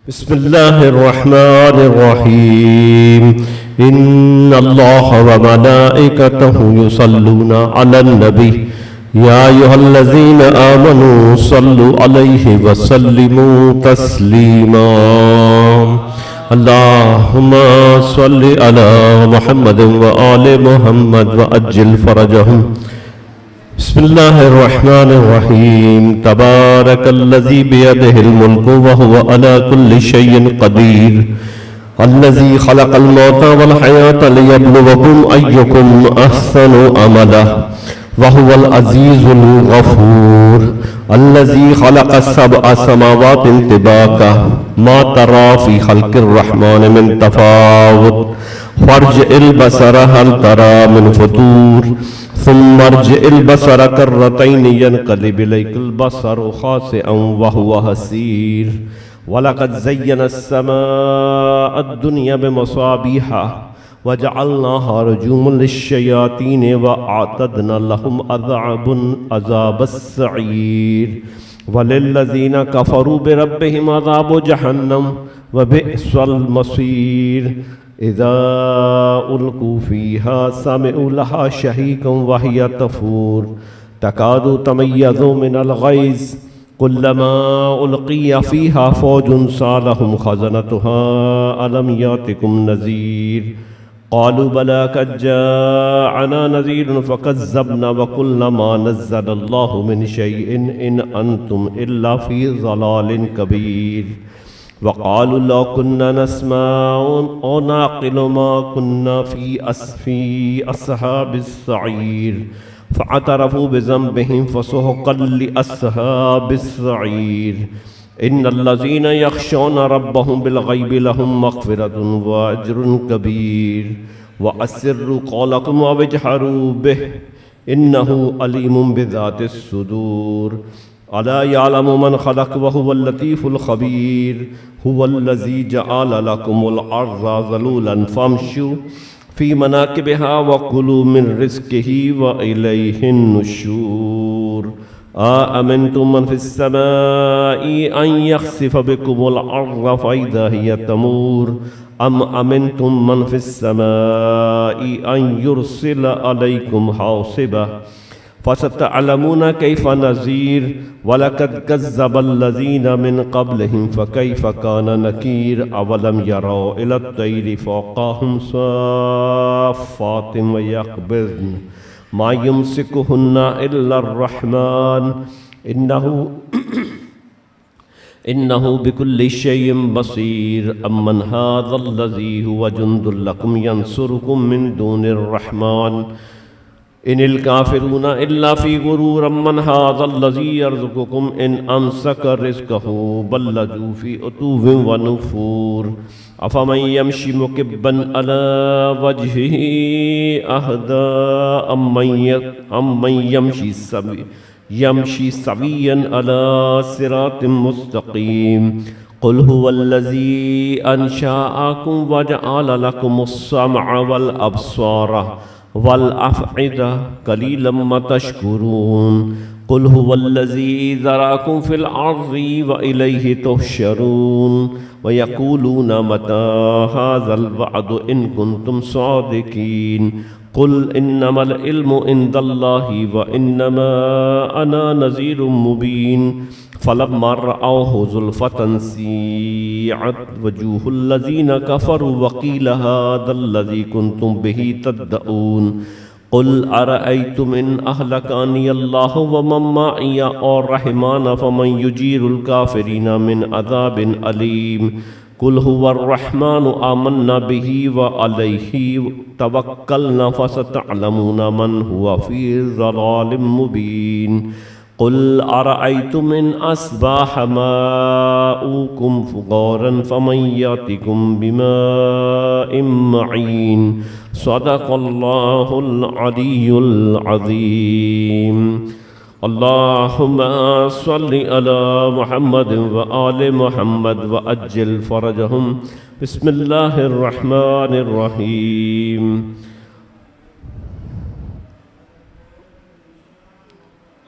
بسم الله الرحمن الرحيم إن الله وملائكته يصلون على النبي يا أيها الذين آمنوا صلوا عليه وسلموا تسليما اللهم صل على محمد وآل محمد وأجل فرجهم بسم الله الرحمن الرحيم تبارك الذي بيده الملك وهو على كل شيء قدير الذي خلق الموت والحياة ليبلوكم أيكم أحسن عملا وهو العزيز الغفور الذي خلق السبع سماوات طباقا ما ترى في خلق الرحمن من تفاوت فارجع البصر هل ترى من فطور ثم ارجع البصر كرتين ينقلب إليك البصر خاسئا وهو حسير ولقد زينا السماء الدنيا بمصابيح وجعلناها رجوما للشياطين وأعتدنا لهم عذاب السعير وللذين كفروا بربهم عذاب جهنم وبئس المصير إذا ألقوا فيها سمعوا لها شهيقا وهي تفور تكاد تميز من الغيظ كلما ألقي فيها فوج سألهم خزنتها ألم يأتكم نذير قالوا بلى قد جاءنا نذير فكذبنا وقلنا ما نزل الله من شيء إن أنتم إلا في ضلال كبير وقالوا لو كنا نسمع أو نعقل ما كنا في أصحاب السعير فاعترفوا بذنبهم فسحقا لأصحاب السعير إن الذين يخشون ربهم بالغيب لهم مغفرة وأجر كبير وأسروا قولكم واجهروا به إنه عليم بذات الصدور ألا يعلم من خلق وهو اللطيف الخبير هو الذي جعل لكم الأرض ذلولا فامشوا في مناكبها وكلوا من رزقه وإليه النشور أأمنتم من في السماء أن يخسف بكم الأرض فإذا هي تمور أم أمنتم من في السماء أن يرسل عليكم حاصبا فستعلمون كيف نذير ولقد كذب الذين من قبلهم فكيف كان نكير أولم يروا إلى الطير فوقهم صافات ويقبضن ما يمسكهن إلا الرحمن إنه بكل شيء بصير أمن هذا الذي هو جند لكم ينصركم من دون الرحمن إن الكافرون إلا في غرور من هذا الذي يرزقكم إن أمسك رزقه بل لجوا في عتو ونفور أفمن يمشي مكبا على وجهه أهدى أمن يمشي سويا على صراط مستقيم قل هو الذي أنشأكم وجعل لكم السمع والأبصار والأفئدة قليلا ما تشكرون قل هو الذي ذرأكم في الأرض وإليه تحشرون ويقولون متى هذا الوعد إن كنتم صادقين قل إنما العلم عند الله وإنما أنا نذير مبين فلما رأوه زلفة سيئت وجوه الذين كفروا وقيل هذا الذي كنتم به تدعون قل أرأيتم إن أهلكني الله ومن معي أو رحمن فمن يجير الكافرين من عذاب أليم قل هو الرحمن آمنا به وعليه توكلنا فستعلمون من هو في ضلال مبين قل أرأيتم إن أصبح ماؤكم فغورا فمن يأتكم بماء معين صدق الله العلي العظيم اللهم صل على محمد وآل محمد وأجل فرجهم بسم الله الرحمن الرحيم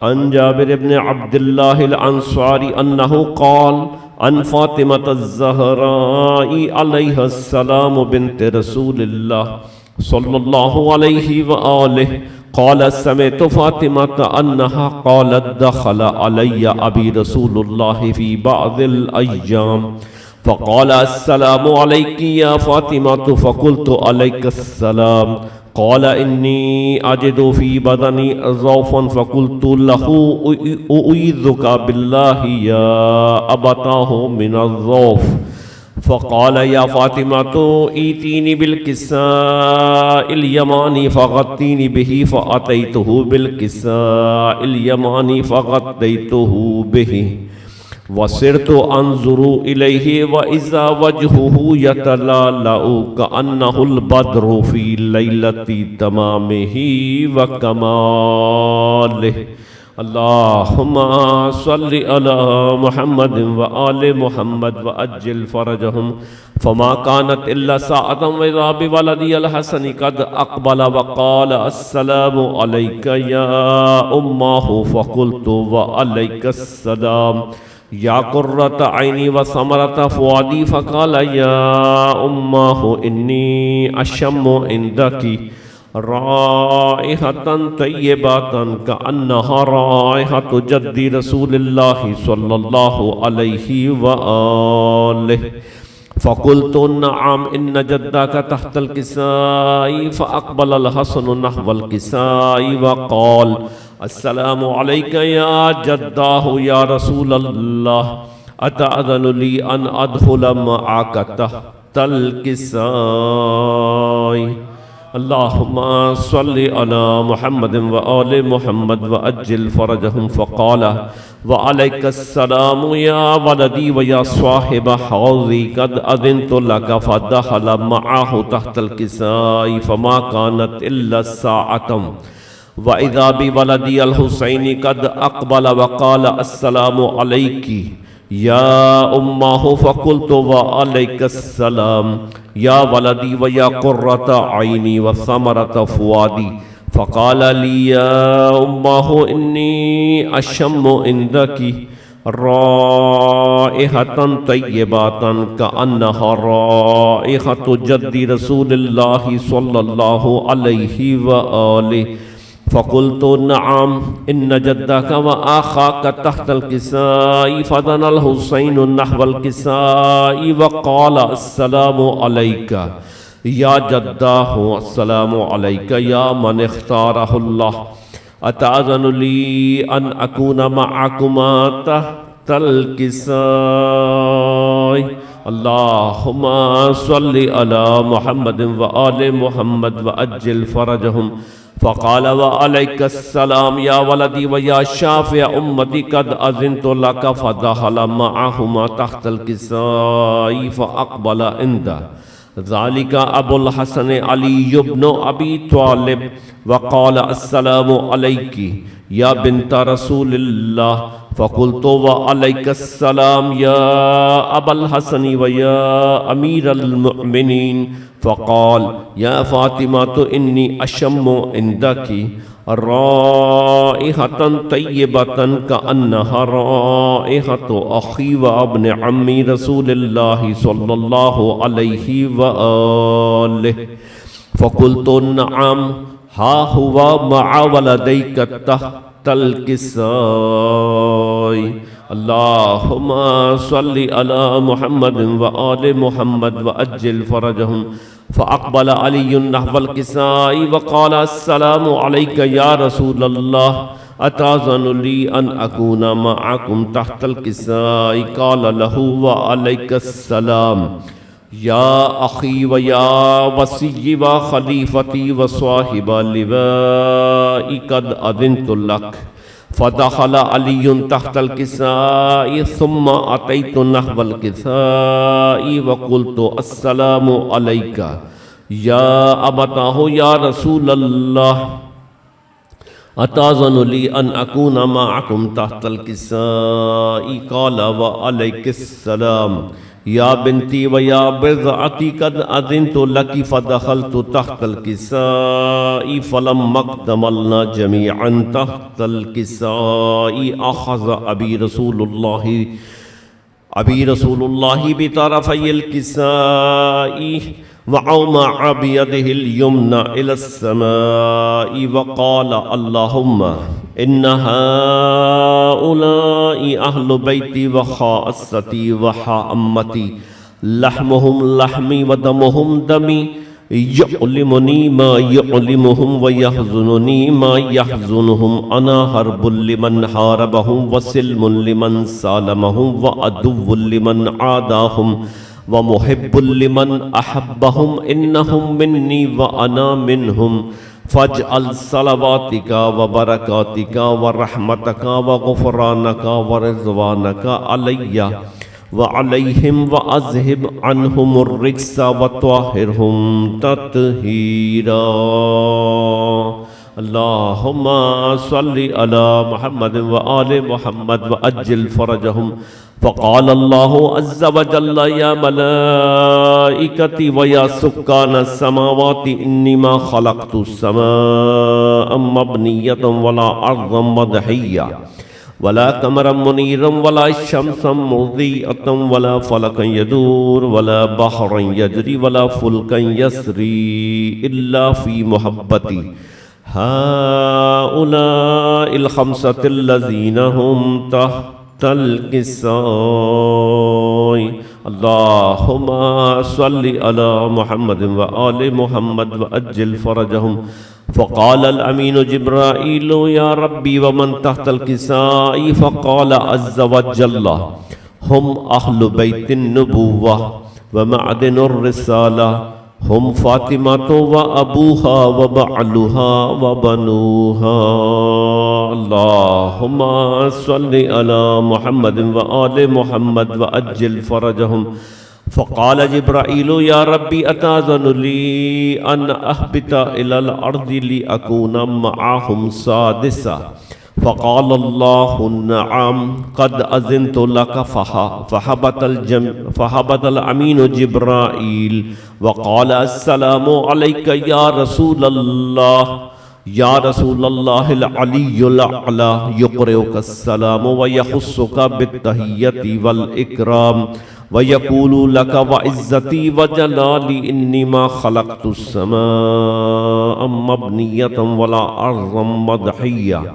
عن جابر بن عبد الله الأنصاري أنه قال عن فاطمة الزهراء عليها السلام بنت رسول الله صلى الله عليه وآله قال سمعت فاطمة أنها قالت دخل علي أبي رسول الله في بعض الأيام فقال السلام عليك يا فاطمة فقلت عليك السلام قال إني أجد في بدني ضعفا فقلت له أعيذك بالله يا أبتاه من الضعف فقال يا فاطمة ائتيني بالكساء اليماني فغطيني به فأتيته بالكساء اليماني فغطيته به وصرت أنظر إليه وإذا وجهه يتلألأ كأنه البدر في ليلة تمامه وكماله اللهم صل على محمد وآل محمد وأجل فرجهم فما كانت إلا ساعة وإذا بولدي الحسن قد أقبل وقال السلام عليك يا أماه فقلت وعليك السلام يا قرة عيني وثمرة فؤادي فقال يا أماه إني أشم عندك رائحة طيبة كأنها رائحة جد رسول الله صلى الله عليه وآله فقلت نعم إن جدك تحت الكساء فأقبل الحسن نحو الكساء وقال السلام عليك يا جداه يا رسول الله أتأذن لي أن أدخل معك تحت الكساء اللهم صل على محمد وآل محمد وأجل فرجهم فقال وعليك السلام يا ولدي ويا صاحب حوضي قد أذنت لك فدخل معه تحت الكساء فما كانت إلا ساعة وإذا بولدي الحسين قد أقبل وقال السلام عليك يا أماه فقلت وعليك السلام يا ولدي ويا قرة عيني وثمرة فؤادي فقال لي يا أماه إني أشم عندك رائحة طيبة كأنها رائحة جد رسول الله صلى الله عليه وآله فقلت نعم إن جدك وآخاك تحت الكساء فدنا الحسين نحو الكساء وقال السلام عليك يا جداه السلام عليك يا من اختاره الله أتأذن لي أن أكون معكما تحت الكساء اللهم صل على محمد وآل محمد وأجل فرجهم فقال وعليك السلام يا ولدي ويا شافع أمتي قد أذنت لك فدخل معهما تحت الكساء فأقبل عنده ذلك أبو الحسن علي بن أبي طالب وقال السلام عليك يا بنت رسول الله فقلت وعليك السلام يا أبا الحسن ويا أمير المؤمنين فقال يا فاطمة إني أشم عندك رائحة طيبة كأنها رائحة أخي وابن عمي رسول الله صلى الله عليه وآله فقلت نعم ها هو مع ولديك تحت الكساء اللهم صل على محمد وآل محمد وأجل فرجهم فأقبل علي نحو الكساء وقال السلام عليك يا رسول الله أتأذن لي أن أكون معكم تحت الكساء قال له وعليك السلام يا أخي ويا وصي وخليفتي وصاحب اللواء قد أذنت لك فدخل علي تحت الكساء ثم أتيت نحو الكساء وقلت السلام عليك يا أبتاه يا رسول الله أتأذن لي أن أكون معكم تحت الكساء قال وعليك السلام یا بنتی و یا بضعتی قد اذنت لکی فدخلت تحت الکساء فلما اکتملنا جمیعا تحت الکساء اخذ ابی رسول اللہ بطرفی الکساء وأومع بيده اليمنى إلى السماء وقال اللهم إن هؤلاء أهل بيتي وخاصتي وحامتي لحمهم لحمي ودمهم دمي يعلمني ما يعلمهم ويحزنني ما يحزنهم أنا حرب لمن حاربهم وسلم لمن سالمهم وعدو لمن عاداهم ومحب لمن احبهم انهم مني وانا منهم فاجعل صلواتك وبركاتك ورحمتك وغفرانك ورضوانك علي وعليهم واذهب عنهم الرجس وطهرهم تطهيرا اللهم صل على محمد وآل محمد وأجل فرجهم فقال الله عز وجل يا ملائكتي ويا سكان السماوات إني ما خلقت السماء مبنية ولا أرضا مدحية ولا قمرا منيرا ولا شمسا مضيئة ولا فلكا يدور ولا بحرا يجري ولا فلكا يسري إلا في محبتي هؤلاء الخمسة الذين هم تحت الكساء اللهم صل على محمد وآل محمد وأجل فرجهم فقال الأمين جبرائيل يا ربي ومن تحت الكساء فقال عز وجل هم أهل بيت النبوة ومعدن الرسالة هم فاطمة وأبوها وبعلها وبنوها اللهم صل على محمد وآل محمد وأجل فرجهم فقال جبرائيل يا ربي أتأذن لي أن أهبط إلى الأرض لأكون معهم سادسا فقال الله نعم قد أذنت لك فهبط الأمين جبرائيل وقال السلام عليك يا رسول الله العلي الأعلى يقرئك السلام ويخصك بالتحية والإكرام ويقول لك وعزتي وجلالي إني ما خلقت السماء مبنية ولا أرضا مدحية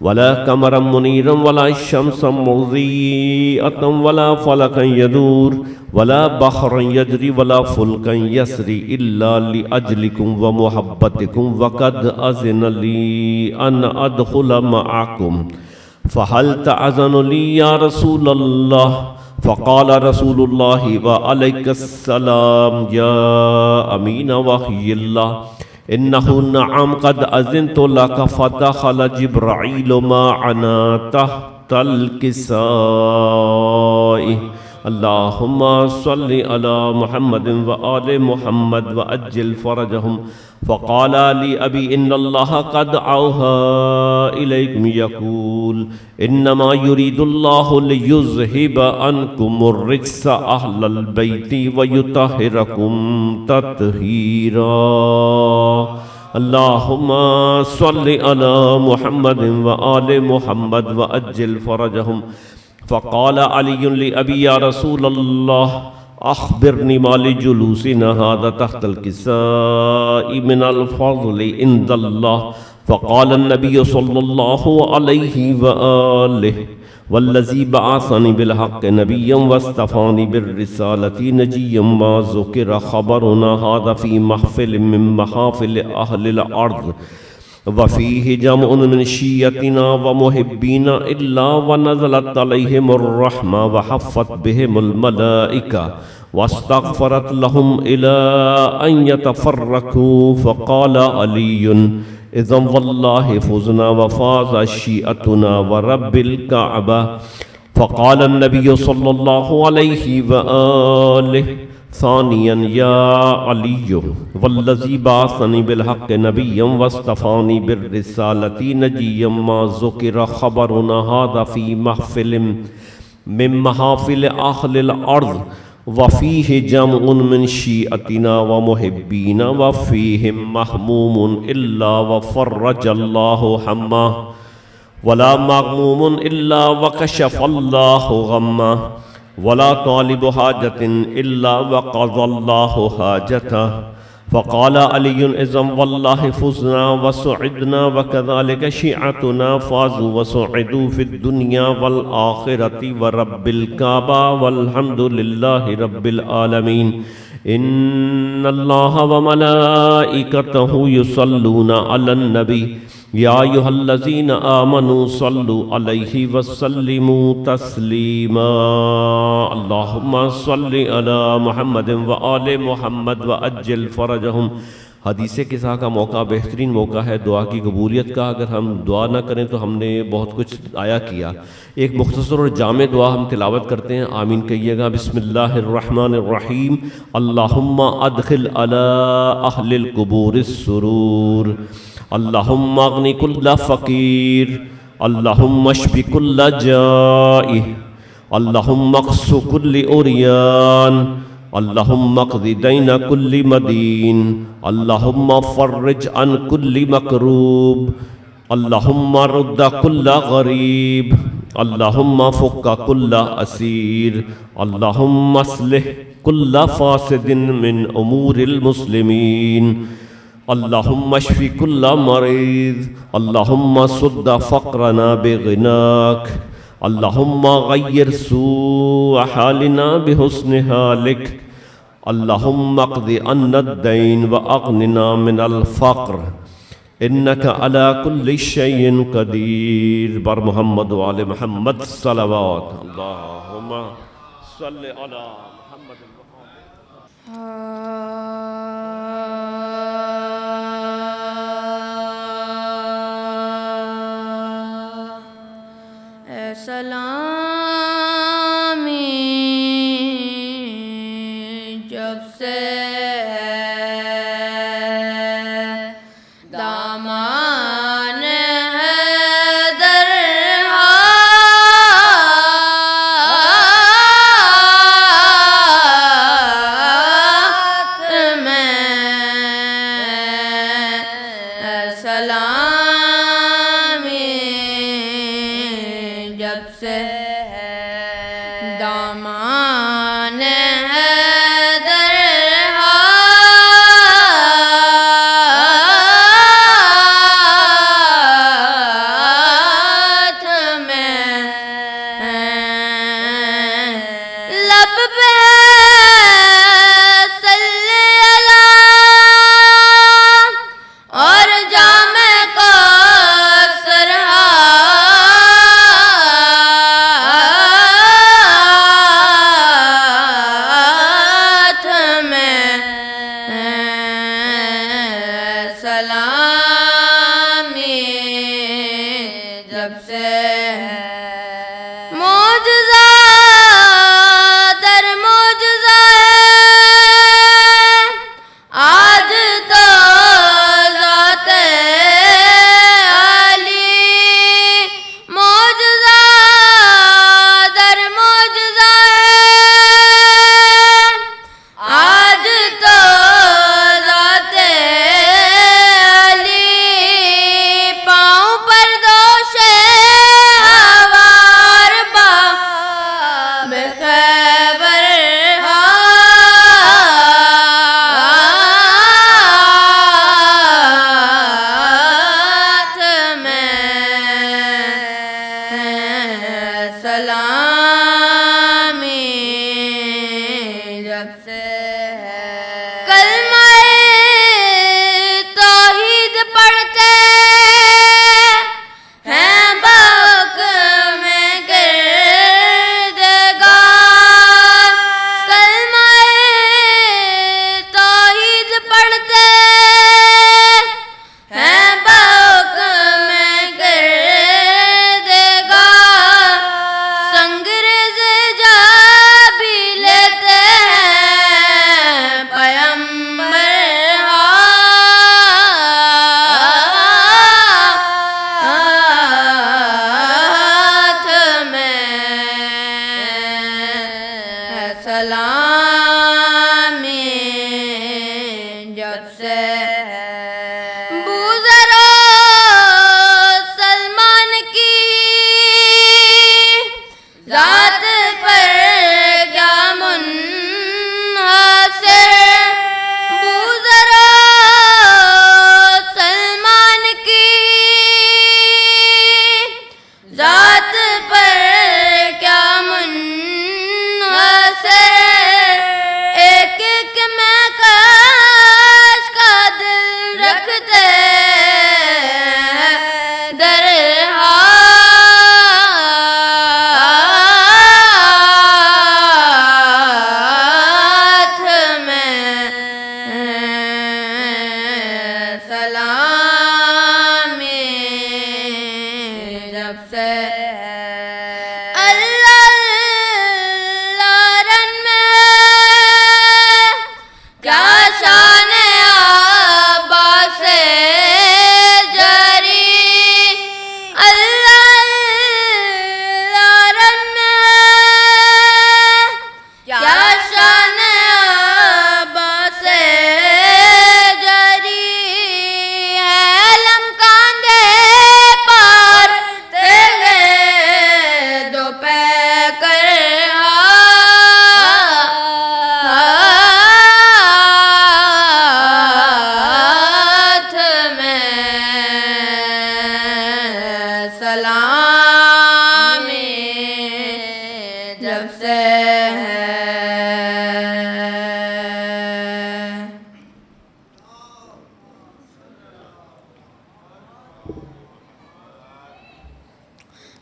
ولا قمرا منيرا ولا شمسا مضيئة ولا فلكا يدور ولا بحرا يجري ولا فلكا يسري إلا لأجلكم ومحبتكم وقد أذن لي أن أدخل معكم فهل تأذن لي يا رسول الله فقال رسول الله وعليك السلام يا أمين وحي الله إنه نعم قد أذنت لك فدخل جبرائيل معنا تحت الكساء اللهم صل على محمد وآل محمد وأجل فرجهم فقال لي أبي إن الله قد أوحى إليكم يقول إنما يريد الله ليذهب عنكم الرجس أهل البيت ويطهركم تطهيرا اللهم صل على محمد وآل محمد وأجل فرجهم فقال علي لأبي يا رسول الله أخبرني ما لجلوسنا هذا تحت الكساء من الفضل عند الله فقال النبي صلى الله عليه وآله والذي بعثني بالحق نبيا واصطفاني بالرسالة نجيا ما ذكر خبرنا هذا في محفل من محافل أهل الأرض وفيه جمع من شيعتنا ومحبين إلا ونزلت عليهم الرحمة وحفت بهم الملائكة واستغفرت لهم إلى أن يتفرقوا فقال علي إذن والله فزنا وفاز شيعتنا ورب الكعبة فقال النبي صلى الله عليه وآله ثانيا يا علي والذي بعثني بالحق نبيا واصطفاني بالرسالة نجيا ما ذكر خبرنا هذا في محفل من محافل أهل الأرض وفیہ جمع من شیعتنا ومحبینا وفیہم محموم الا وفرج اللہ ہما ولا مغموم الا وکشف اللہ غما ولا طالب حاجت الا وقضى الله حاجته فقال علي اذن والله فزنا وسعدنا وكذلك شيعتنا فازوا وسعدوا في الدنيا والآخرة ورب الكعبة والحمد لله رب العالمين إن الله وملائكته يصلون على النبي يا أيها الذين آمنوا صلوا عليه وسلموا تسليما اللهم صل على محمد وآل محمد وأجل فرجهم۔ حدیث قصہ کا موقع بہترین موقع ہے دعا کی قبولیت کا۔ اگر ہم دعا نہ کریں تو ہم نے بہت کچھ آیا کیا۔ ایک مختصر اور جامع دعا ہم تلاوت کرتے ہیں، آمین کہیے گا۔ بسم اللہ الرحمن الرحیم۔ اللہم ادخل علی اہل القبور السرور، اللہم اغنی کل فقیر، اللہم اشفی کل جائع، اللہم اقص کل عریان، اللہم اقض دین کل مدین، اللہم فرج عن کل مکروب، اللہم رد کل غریب، اللہم فک کل اسیر، اللہم اصلح کل فاسد من امور المسلمین، اللہم اشفی کل مریض، اللہم سد فقرنا بغناک، اللہم غیر سوء حالنا بحسن حالک، اللہم اقض عنا الدین واغننا من الفقر انک علی کل شیء قدیر۔ بر محمد وآل محمد صلوات۔ اللہم صل علی محمد سلامی جب سے دامان حیدر ہاتھ میں، سلامی جب سے دامان حیدر ہاتھ میں، لب پہ صلی اللہ اور جام کو سرحات میں، سلامی جب سے معجزہ در معجزہ آج تو ذات علی، معجزہ در معجزہ آج تو ذات علی، پاؤں پر دوش ہوار باب خیبر ہاتھ میں، سلامی جب سے کلمہ توحید پڑھتے ہیں باغ میں گردگار، کلمہ توحید پڑھتے ہیں باغ میں گردگار، سنگریز جا بھی لیتے ہیں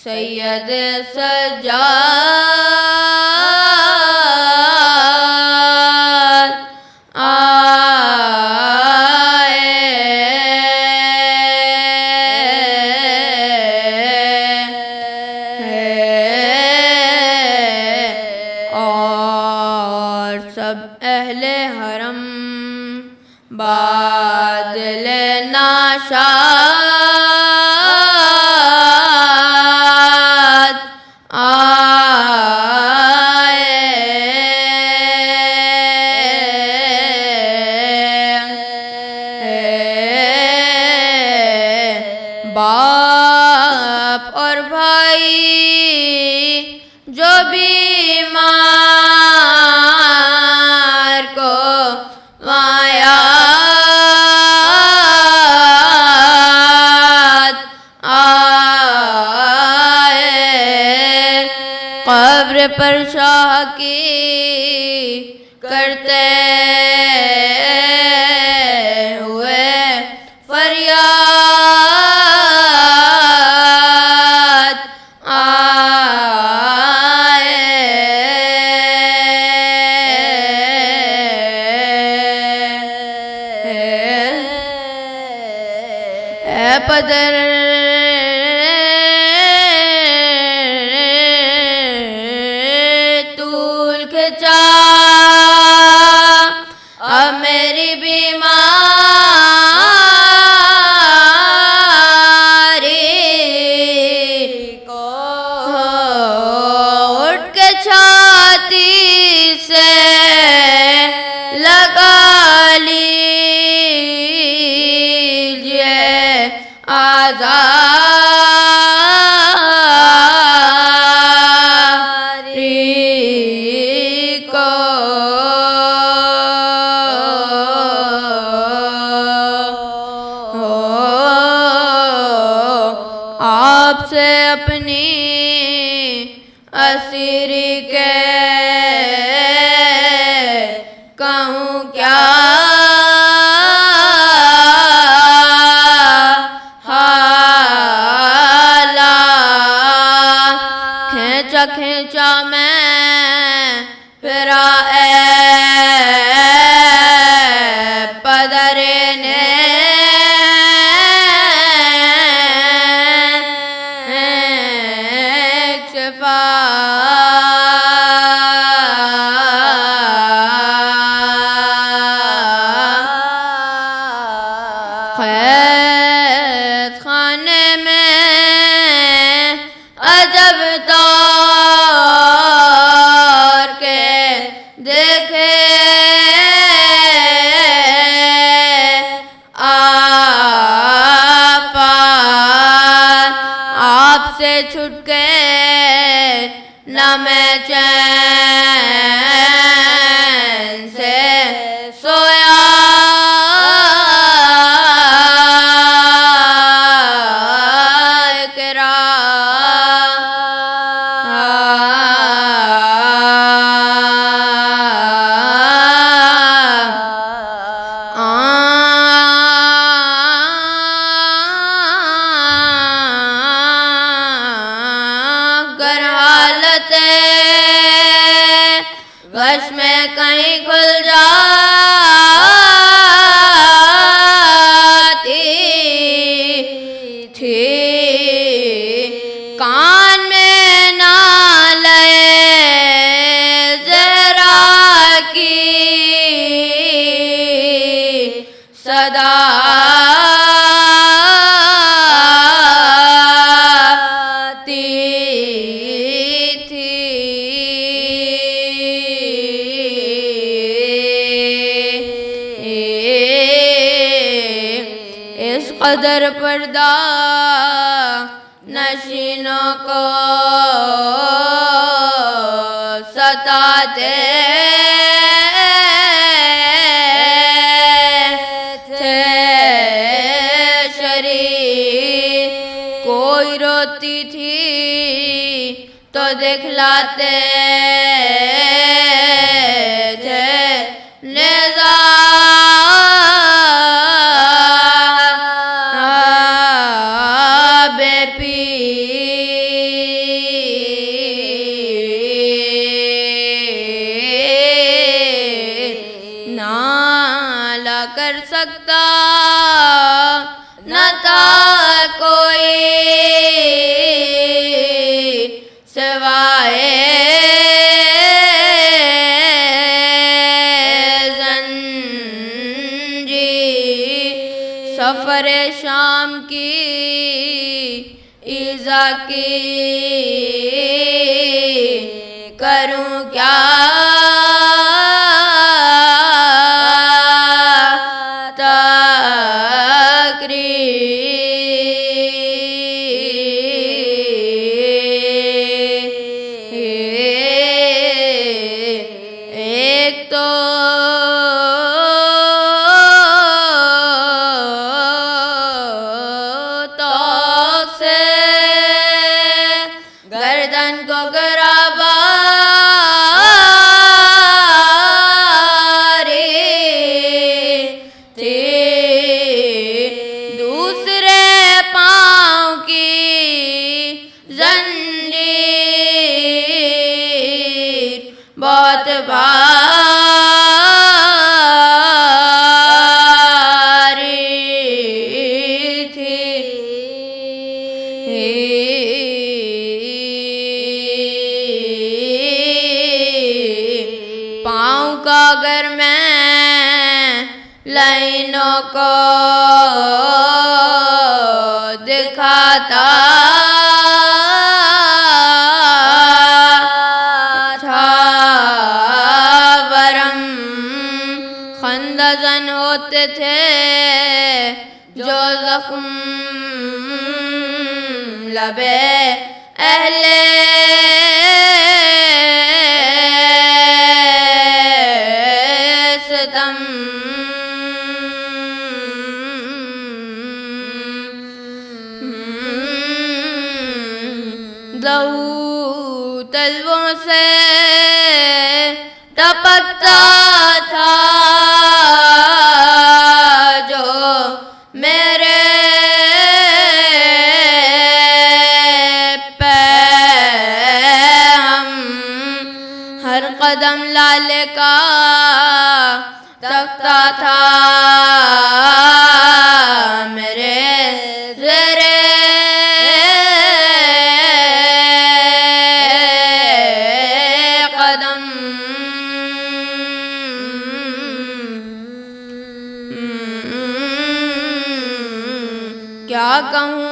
سید سجاد اور سب اہل حرم بادل نشاط باپ اور بھائی جو بیمار کو وایات آئے قبر پر شاہ کی کرتے ہوئے فریاد اے پدر طول کھچا اب میری بیماری کو اٹھ کے چھاتی سے لگا لیجیے آزاری کو آپ سے اپنی اسیری کے کہوں کیا کھینچا کھینچا میں پھرا اے پدر نے شفا قید خانے میں عجب طور کے دیکھے آفات آپ سے چھٹ کے نہ میں چین سے سویا گر حالت غش میں کہیں کھل جاتی تھی کان میں نالے زہرا کی صدا اس قدر پردہ نشینوں کو ستاتے تھے شریف کوئی روتی تھی تو دکھلاتے تھے نیزہ بے پیر کر سکتا نہ تھا کوئی سوائے زنجیر، سفر شام کی ایذا کی کروں کیا ایک تو توق سے گردن کو گراباری تھی، دوسرے پاؤں کی زنجیر بہت بھاری تھی۔ پاؤں کا اگر میں لائنوں کو دکھاتا خندزن ہوتے تھے جو زخم لبے اہل ستم، لہو تلووں سے ٹپکتا تھا جو میرے پیہم، ہر قدم لالے کا تختہ تھا میرے زیر قدم۔ کیا کہوں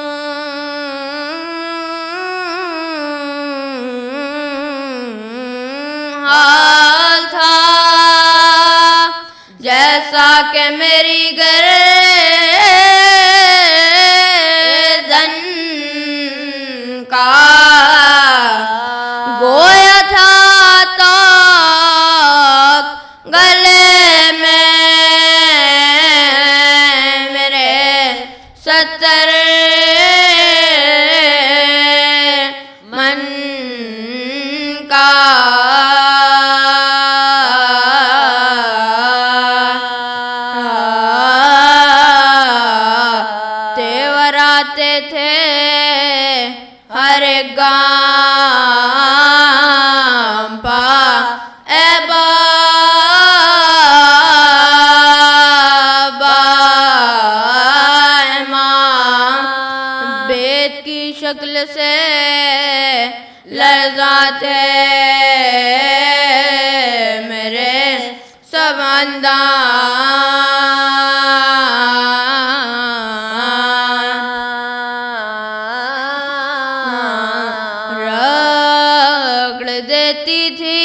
حال تھا جیسا کہ میری گردن کا گویا تھا توق گلے میں میرے 70 من کا تیور آتے تھے ہر گام پا اے بابا امام، بیت کی شکل سے لرزاتے میرے سب اندام، رگڑ دیتی تھی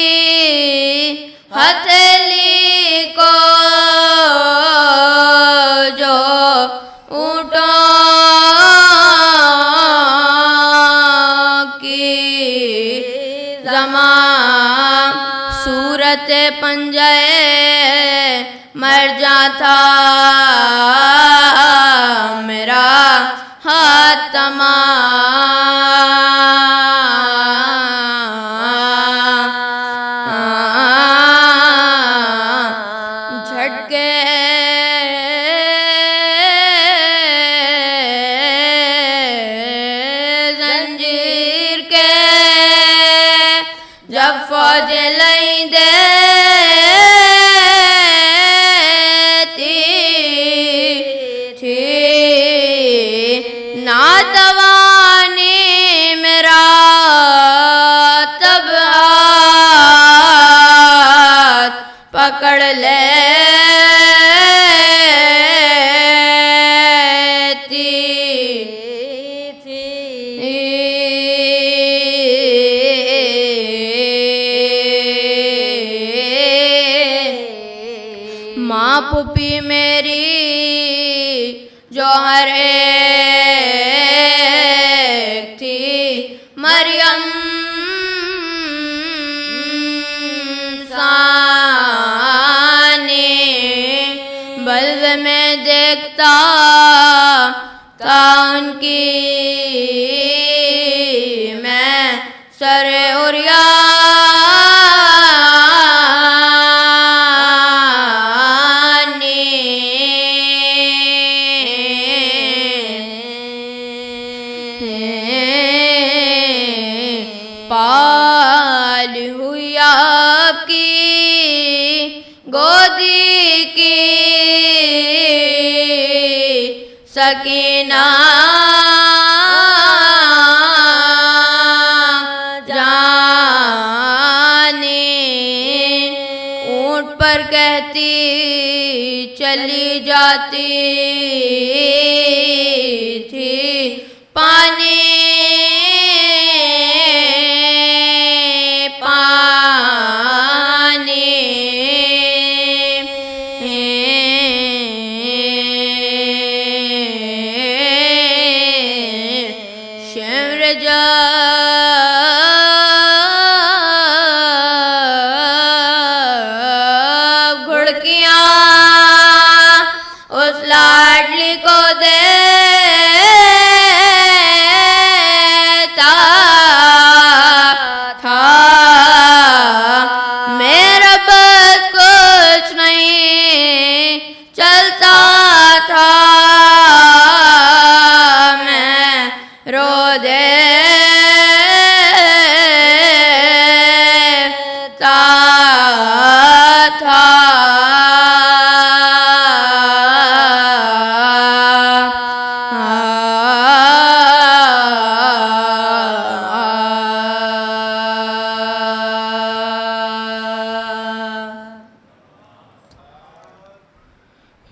ہتھیلی کو جو اونٹوں کی زمان، صورت پنجے مرجان تھا میرا ہاتھ تمام، جھٹکے زنجیر کے جب فوج لیں دیتی پکڑ لیتی تھی ماں پھوپھی میری جوہر ایک تھی مریم ثانی بلد میں دیکھتا تھا ان کی میں سر پال ہوئی آپ کی گودی کی سکینہ جانی اونٹ پر کہتی چلی جاتی تھی پانی جب گھڑکیاں اس لاڈلی کو دیتا تھا میرا بس کچھ نہیں چلتا تھا میں رو دیتا تھا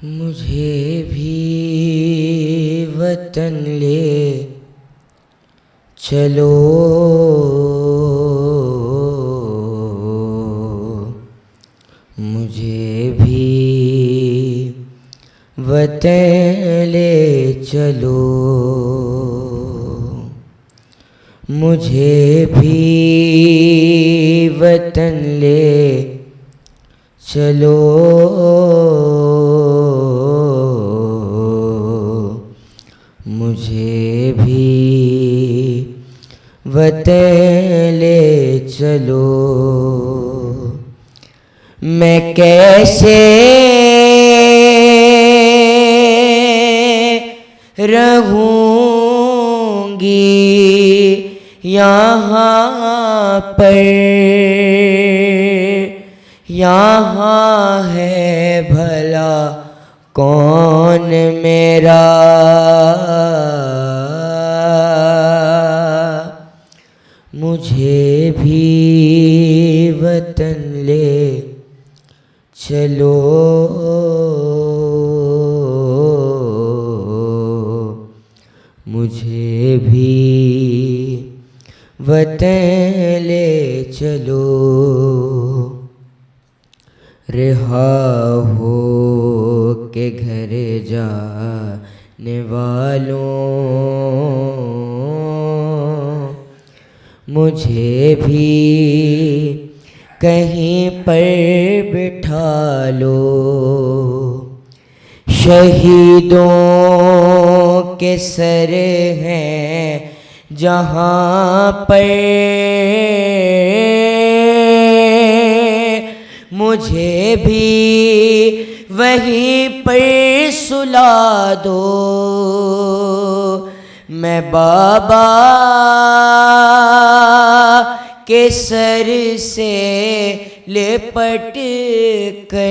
مجھے بھی وطن لے چلو مجھے بھی وطن لے چلو مجھے بھی وطن لے چلو مجھے بھی وطن لے چلو میں کیسے رہوں گی یہاں پر یہاں ہے بھلا کون میرا مجھے بھی وطن لے چلو مجھے بھی وطن لے چلو رہا ہو کے گھر جانے والوں مجھے بھی کہیں پر بٹھا لو شہیدوں کے سر ہیں جہاں پر مجھے بھی وہیں پر سلا دو میں بابا کے سر سے لپٹ کر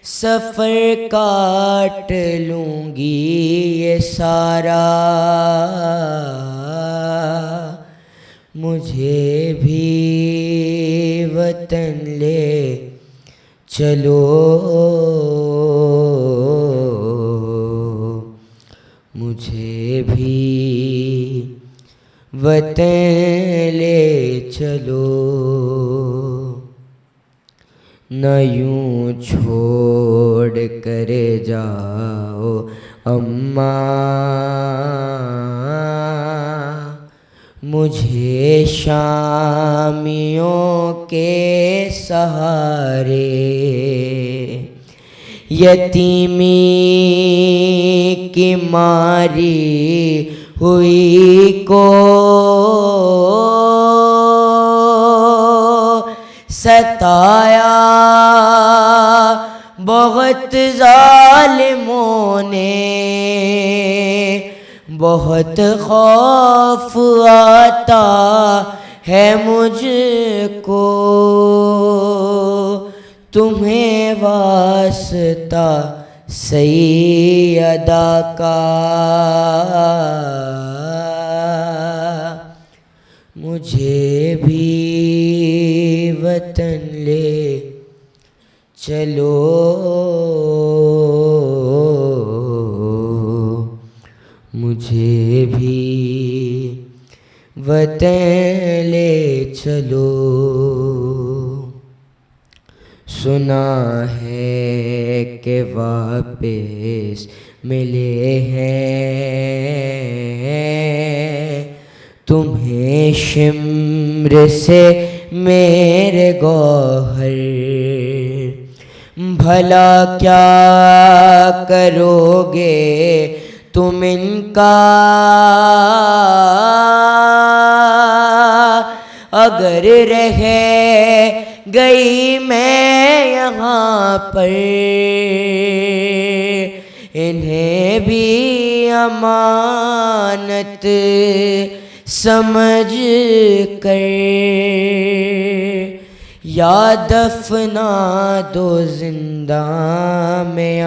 سفر کاٹ لوں گی یہ سارا مجھے بھی وطن لے چلو، مجھے بھی وطن لے چلو، نہ یوں چھوڑ کر جاؤ اماں مجھے شامیوں کے سہارے، یتیمی کی ماری ہوئی کو ستایا بہت ظالموں نے، بہت خوف آتا ہے مجھ کو، تمہیں واسطہ سیدہ کا، مجھے بھی وطن لے چلو، مجھے بھی وطن لے چلو، سنا ہے کہ واپس ملے ہیں تمہیں شمر سے میرے گوہر، بھلا کیا کرو گے تم ان کا اگر رہ گئی میں یہاں پر، انہیں بھی امانت سمجھ کر یا دفنا دو زنداں میں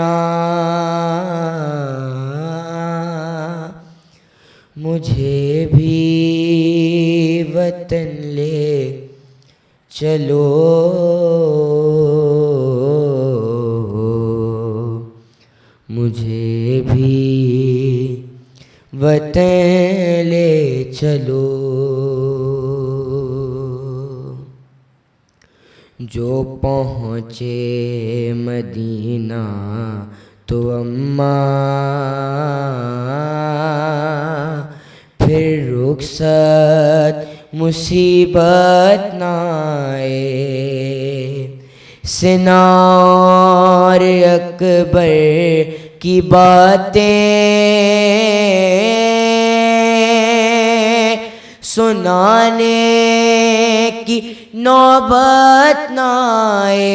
مجھے بھی وطن لے چلو، مجھے بھی وطن لے چلو، جو پہنچے مدینہ تو اماں پھر رخصت مصیبت نہ آئے، سنار اکبر کی باتیں سنانے کی نوبت نہ آئے،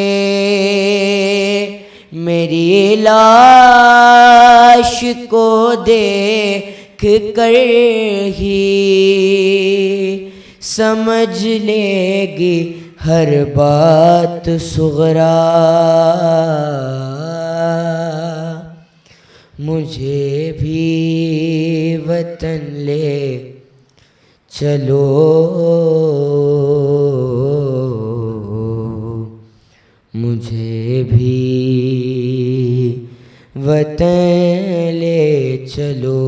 میری لاش کو دیکھ کر ہی سمجھ لے گی ہر بات صغرا، مجھے بھی وطن لے چلو، مجھے بھی وطن لے چلو،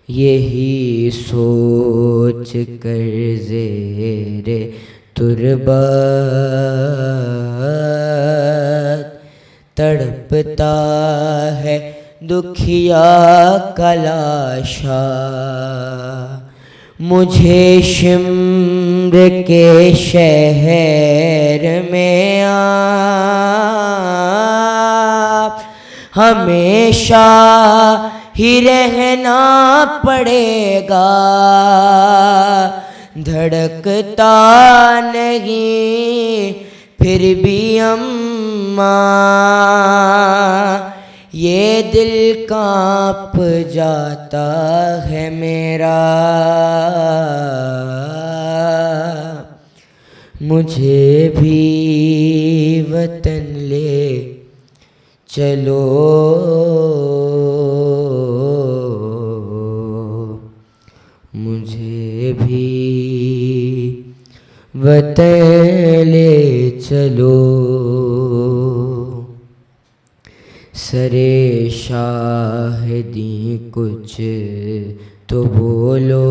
یہی سوچ کر زیر تربت تڑپتا ہے دکھیا کا لاشا، مجھے شمر کے شہر میں آپ ہمیشہ ہی رہنا پڑے گا، دھڑکتا نہیں پھر بھی اماں، یہ دل کانپ جاتا ہے میرا، مجھے بھی وطن لے چلو، مجھے بھی وطن لے چلو، سرے شاہدی کچھ تو بولو،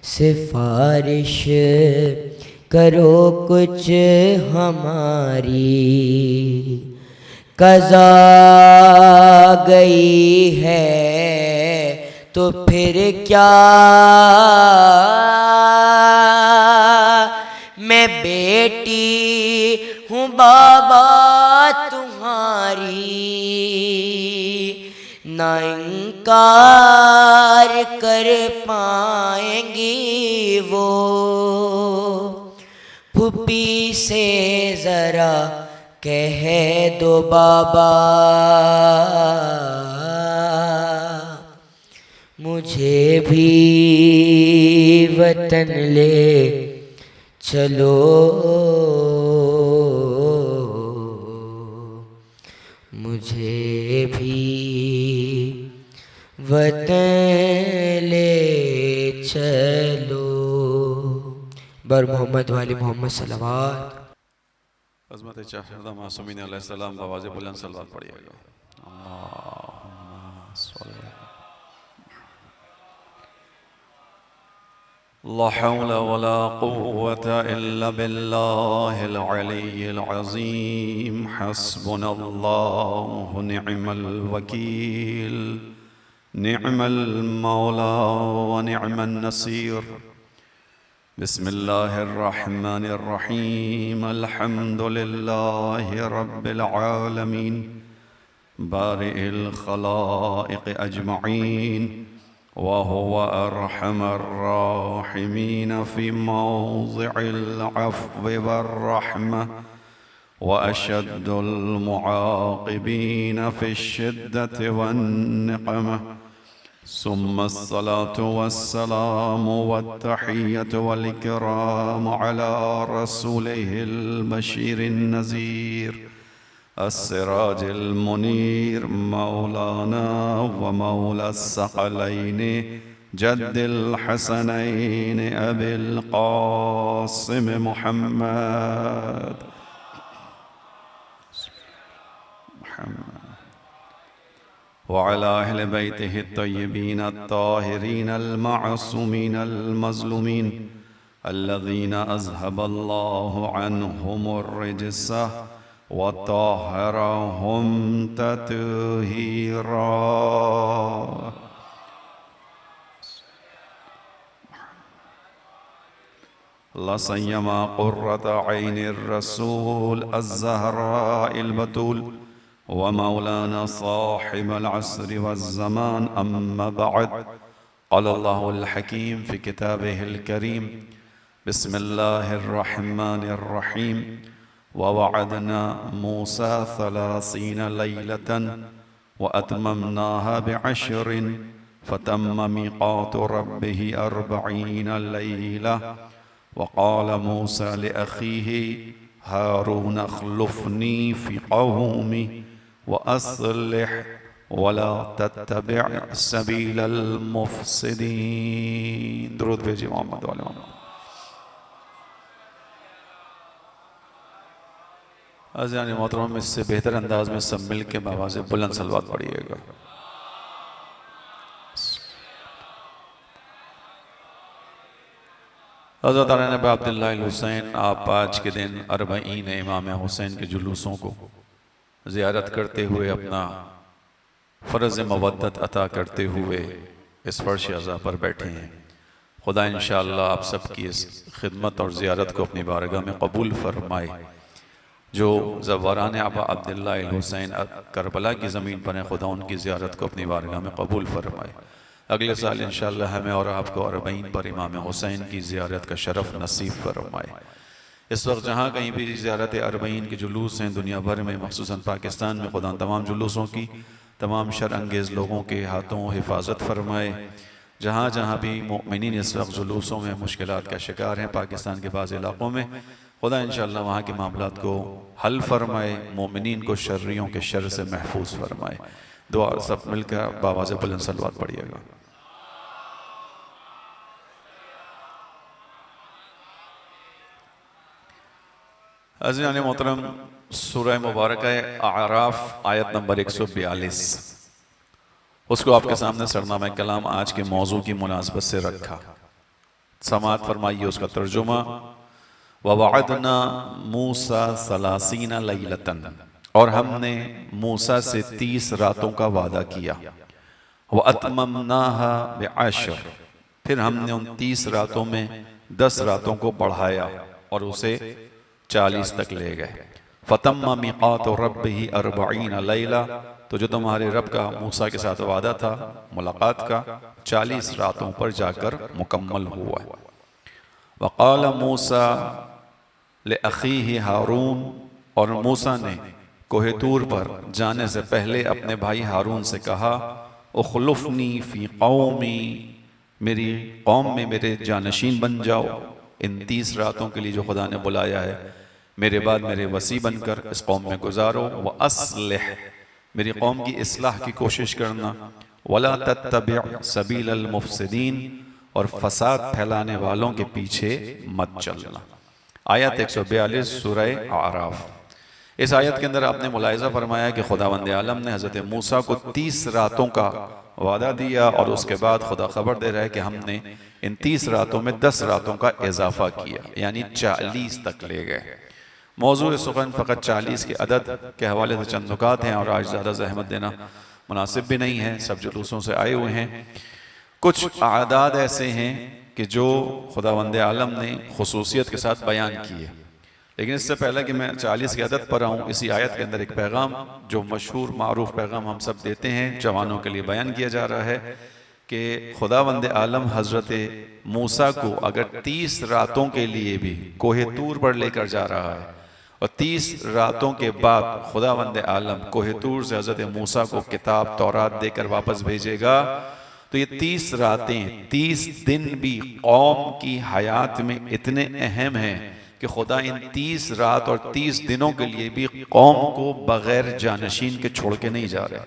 سفارش کرو کچھ ہماری، قضا گئی ہے تو پھر کیا، میں بیٹی ہوں بابا تمہاری، نہ انکار کر پائیں گی وہ، پھوپھی سے ذرا کہہ دو بابا، مجھے بھی وطن لے چلو، مجھے بھی وطن لے چلو، بر محمد والی محمد صلوات۔ عظمت چاہردہ معصومین علیہ السلام بآواز بلند صلوات پڑھیے گا۔ اللہم صلی لا حول ولا قوة إلا بالله العلي العظيم، حسبنا الله نعم الوكيل، نعم المولى ونعم النصير۔ بسم الله الرحمن الرحيم، الحمد لله رب العالمين، بارئ الخلائق أجمعين، وهو أرحم الراحمين في موضع العفو والرحمة، وأشد المعاقبين في الشدة والنقمة، ثم الصلاة والسلام والتحية والإكرام على رسوله البشير النذير، السراج المنير، مولانا ومولى الثقلين، جد الحسنين أبي القاسم محمد وعلى أهل بيته الطيبين الطاهرين المعصومين المظلومين، الذين أذهب الله عنهم الرجس وطهرهم تطهيرا۔ لا سيما قرة عين الرسول الزهراء البتول، ومولانا صاحب العصر والزمان، أما بعد، قال الله الحكيم في كتابه الكريم، بسم الله الرحمن الرحيم، ووعدنا موسى 30 ليلة وأتممناها ب10، فتم ميقات ربه 40 ليلة، وقال موسى لأخيه هارون اخلفني في قومي وأصلح ولا تتبع سبيل المفسدين۔ درود بھیجئے محمد والے محمد۔ عزیزان محترم، اس سے بہتر انداز میں سب مل کے بآواز بلند صلوات پڑھیے گا۔ حضرت نبی عبداللہ الحسین، آپ آج کے دن 40 امام حسین کے جلوسوں کو زیارت کرتے ہوئے اپنا فرض مودت عطا کرتے ہوئے اس فرش عزا پر بیٹھے ہیں۔ خدا انشاءاللہ آپ سب کی اس خدمت اور زیارت کو اپنی بارگاہ میں قبول فرمائے۔ جو زواران ابا عبداللہ الحسین کربلا کی زمین پر ہیں، خدا ان کی زیارت کو اپنی بارگاہ میں قبول فرمائے۔ اگلے سال انشاءاللہ ہمیں اور آپ کو 40 پر امام حسین کی زیارت کا شرف نصیب فرمائے۔ اس وقت جہاں کہیں بھی زیارت 40 کے جلوس ہیں دنیا بھر میں، مخصوصاً پاکستان میں، خدا تمام جلوسوں کی، تمام شر انگیز لوگوں کے ہاتھوں حفاظت فرمائے۔ جہاں جہاں بھی مومنین اس وقت جلوسوں میں مشکلات کا شکار ہیں پاکستان کے بعض علاقوں میں، خدا انشاءاللہ وہاں کے معاملات کو حل فرمائے، مومنین کو شرریوں کے شر سے محفوظ فرمائے۔ دعا سب مل کر بآواز بلند صلوات پڑھیے گا۔ عزیزان محترم، سورہ مبارکہ اعراف آیت نمبر 142، اس کو آپ کے سامنے سرنامہ کلام آج کے موضوع کی مناسبت سے رکھا۔ سماعت فرمائیے اس کا ترجمہ۔ وَوَعَدْنَا مُوسَى 30 لَيْلَةً، اور ہم نے موسیٰ سے 30 راتوں کا وعدہ کیا۔ وَأَتْمَمْنَاهَا بِعَشْرٍ، پھر ہم نے ان 30 راتوں میں 10 راتوں کو بڑھایا اور اسے 40 تک لے گئے۔ فَتَمَّ مِيقَاتُ رَبِّهِ 40 لَيْلَةً، تو جو تمہارے رب کا موسیٰ کے ساتھ وعدہ تھا ملاقات کا، 40 راتوں پر جا کر مکمل ہوا۔ وَقَالَ مُوسَىٰ لِأَخِيهِ هَارُونَ، اور موسیٰ نے کوہ طور پر جانے سے پہلے اپنے بھائی ہارون سے کہا، اخلفنی فی قومی، میری قوم میں میرے جانشین بن جاؤ، ان 30 راتوں کے لیے جو خدا نے بلایا ہے، میرے بعد میرے وصی بن کر اس قوم میں گزارو۔ وَأَصْلِحْ، میری قوم کی اصلاح کی کوشش کرنا۔ وَلَا تَتَّبِعْ سَبِيلَ الْمُفْسِدِينَ، اور فساد پھیلانے والوں کے پیچھے مت چلنا۔ آیت 142 سورہ اعراف۔ اس آیت کے اندر آپ نے ملاحظہ فرمایا کہ خداوند عالم نے حضرت موسیٰ کو 30 راتوں کا وعدہ دیا، اور اس کے بعد خدا خبر دے رہا ہے کہ ہم نے ان 30 راتوں میں 10 راتوں کا اضافہ کیا، یعنی 40 تک لے گئے۔ موضوع سخن فقط 40 کے عدد کے حوالے سے چند نکات ہیں، اور آج زیادہ زحمت دینا مناسب بھی نہیں ہے، سب جلوسوں سے آئے ہوئے ہیں۔ کچھ اعداد ایسے ہیں کہ جو خداوند عالم نے خصوصیت کے ساتھ بیان کیے، لیکن اس سے پہلے کہ میں 40 کے عدد پر آؤں، اسی آیت کے اندر ایک پیغام جو مشہور معروف پیغام ہم سب دیتے ہیں، جوانوں کے لیے بیان کیا جا رہا ہے کہ خداوند عالم حضرت موسیٰ کو اگر 30 راتوں کے لیے بھی کوہ طور پر لے کر جا رہا ہے، اور 30 راتوں کے بعد خداوند عالم کوہ طور سے حضرت موسیٰ کو کتاب تورات دے کر واپس بھیجے گا، تو یہ 30 راتیں، 30 دن بھی قوم کی حیات میں اتنے اہم ہیں کہ خدا ان 30 رات اور 30 دنوں کے لیے بھی قوم کو بغیر جانشین کے چھوڑ کے نہیں جا رہے،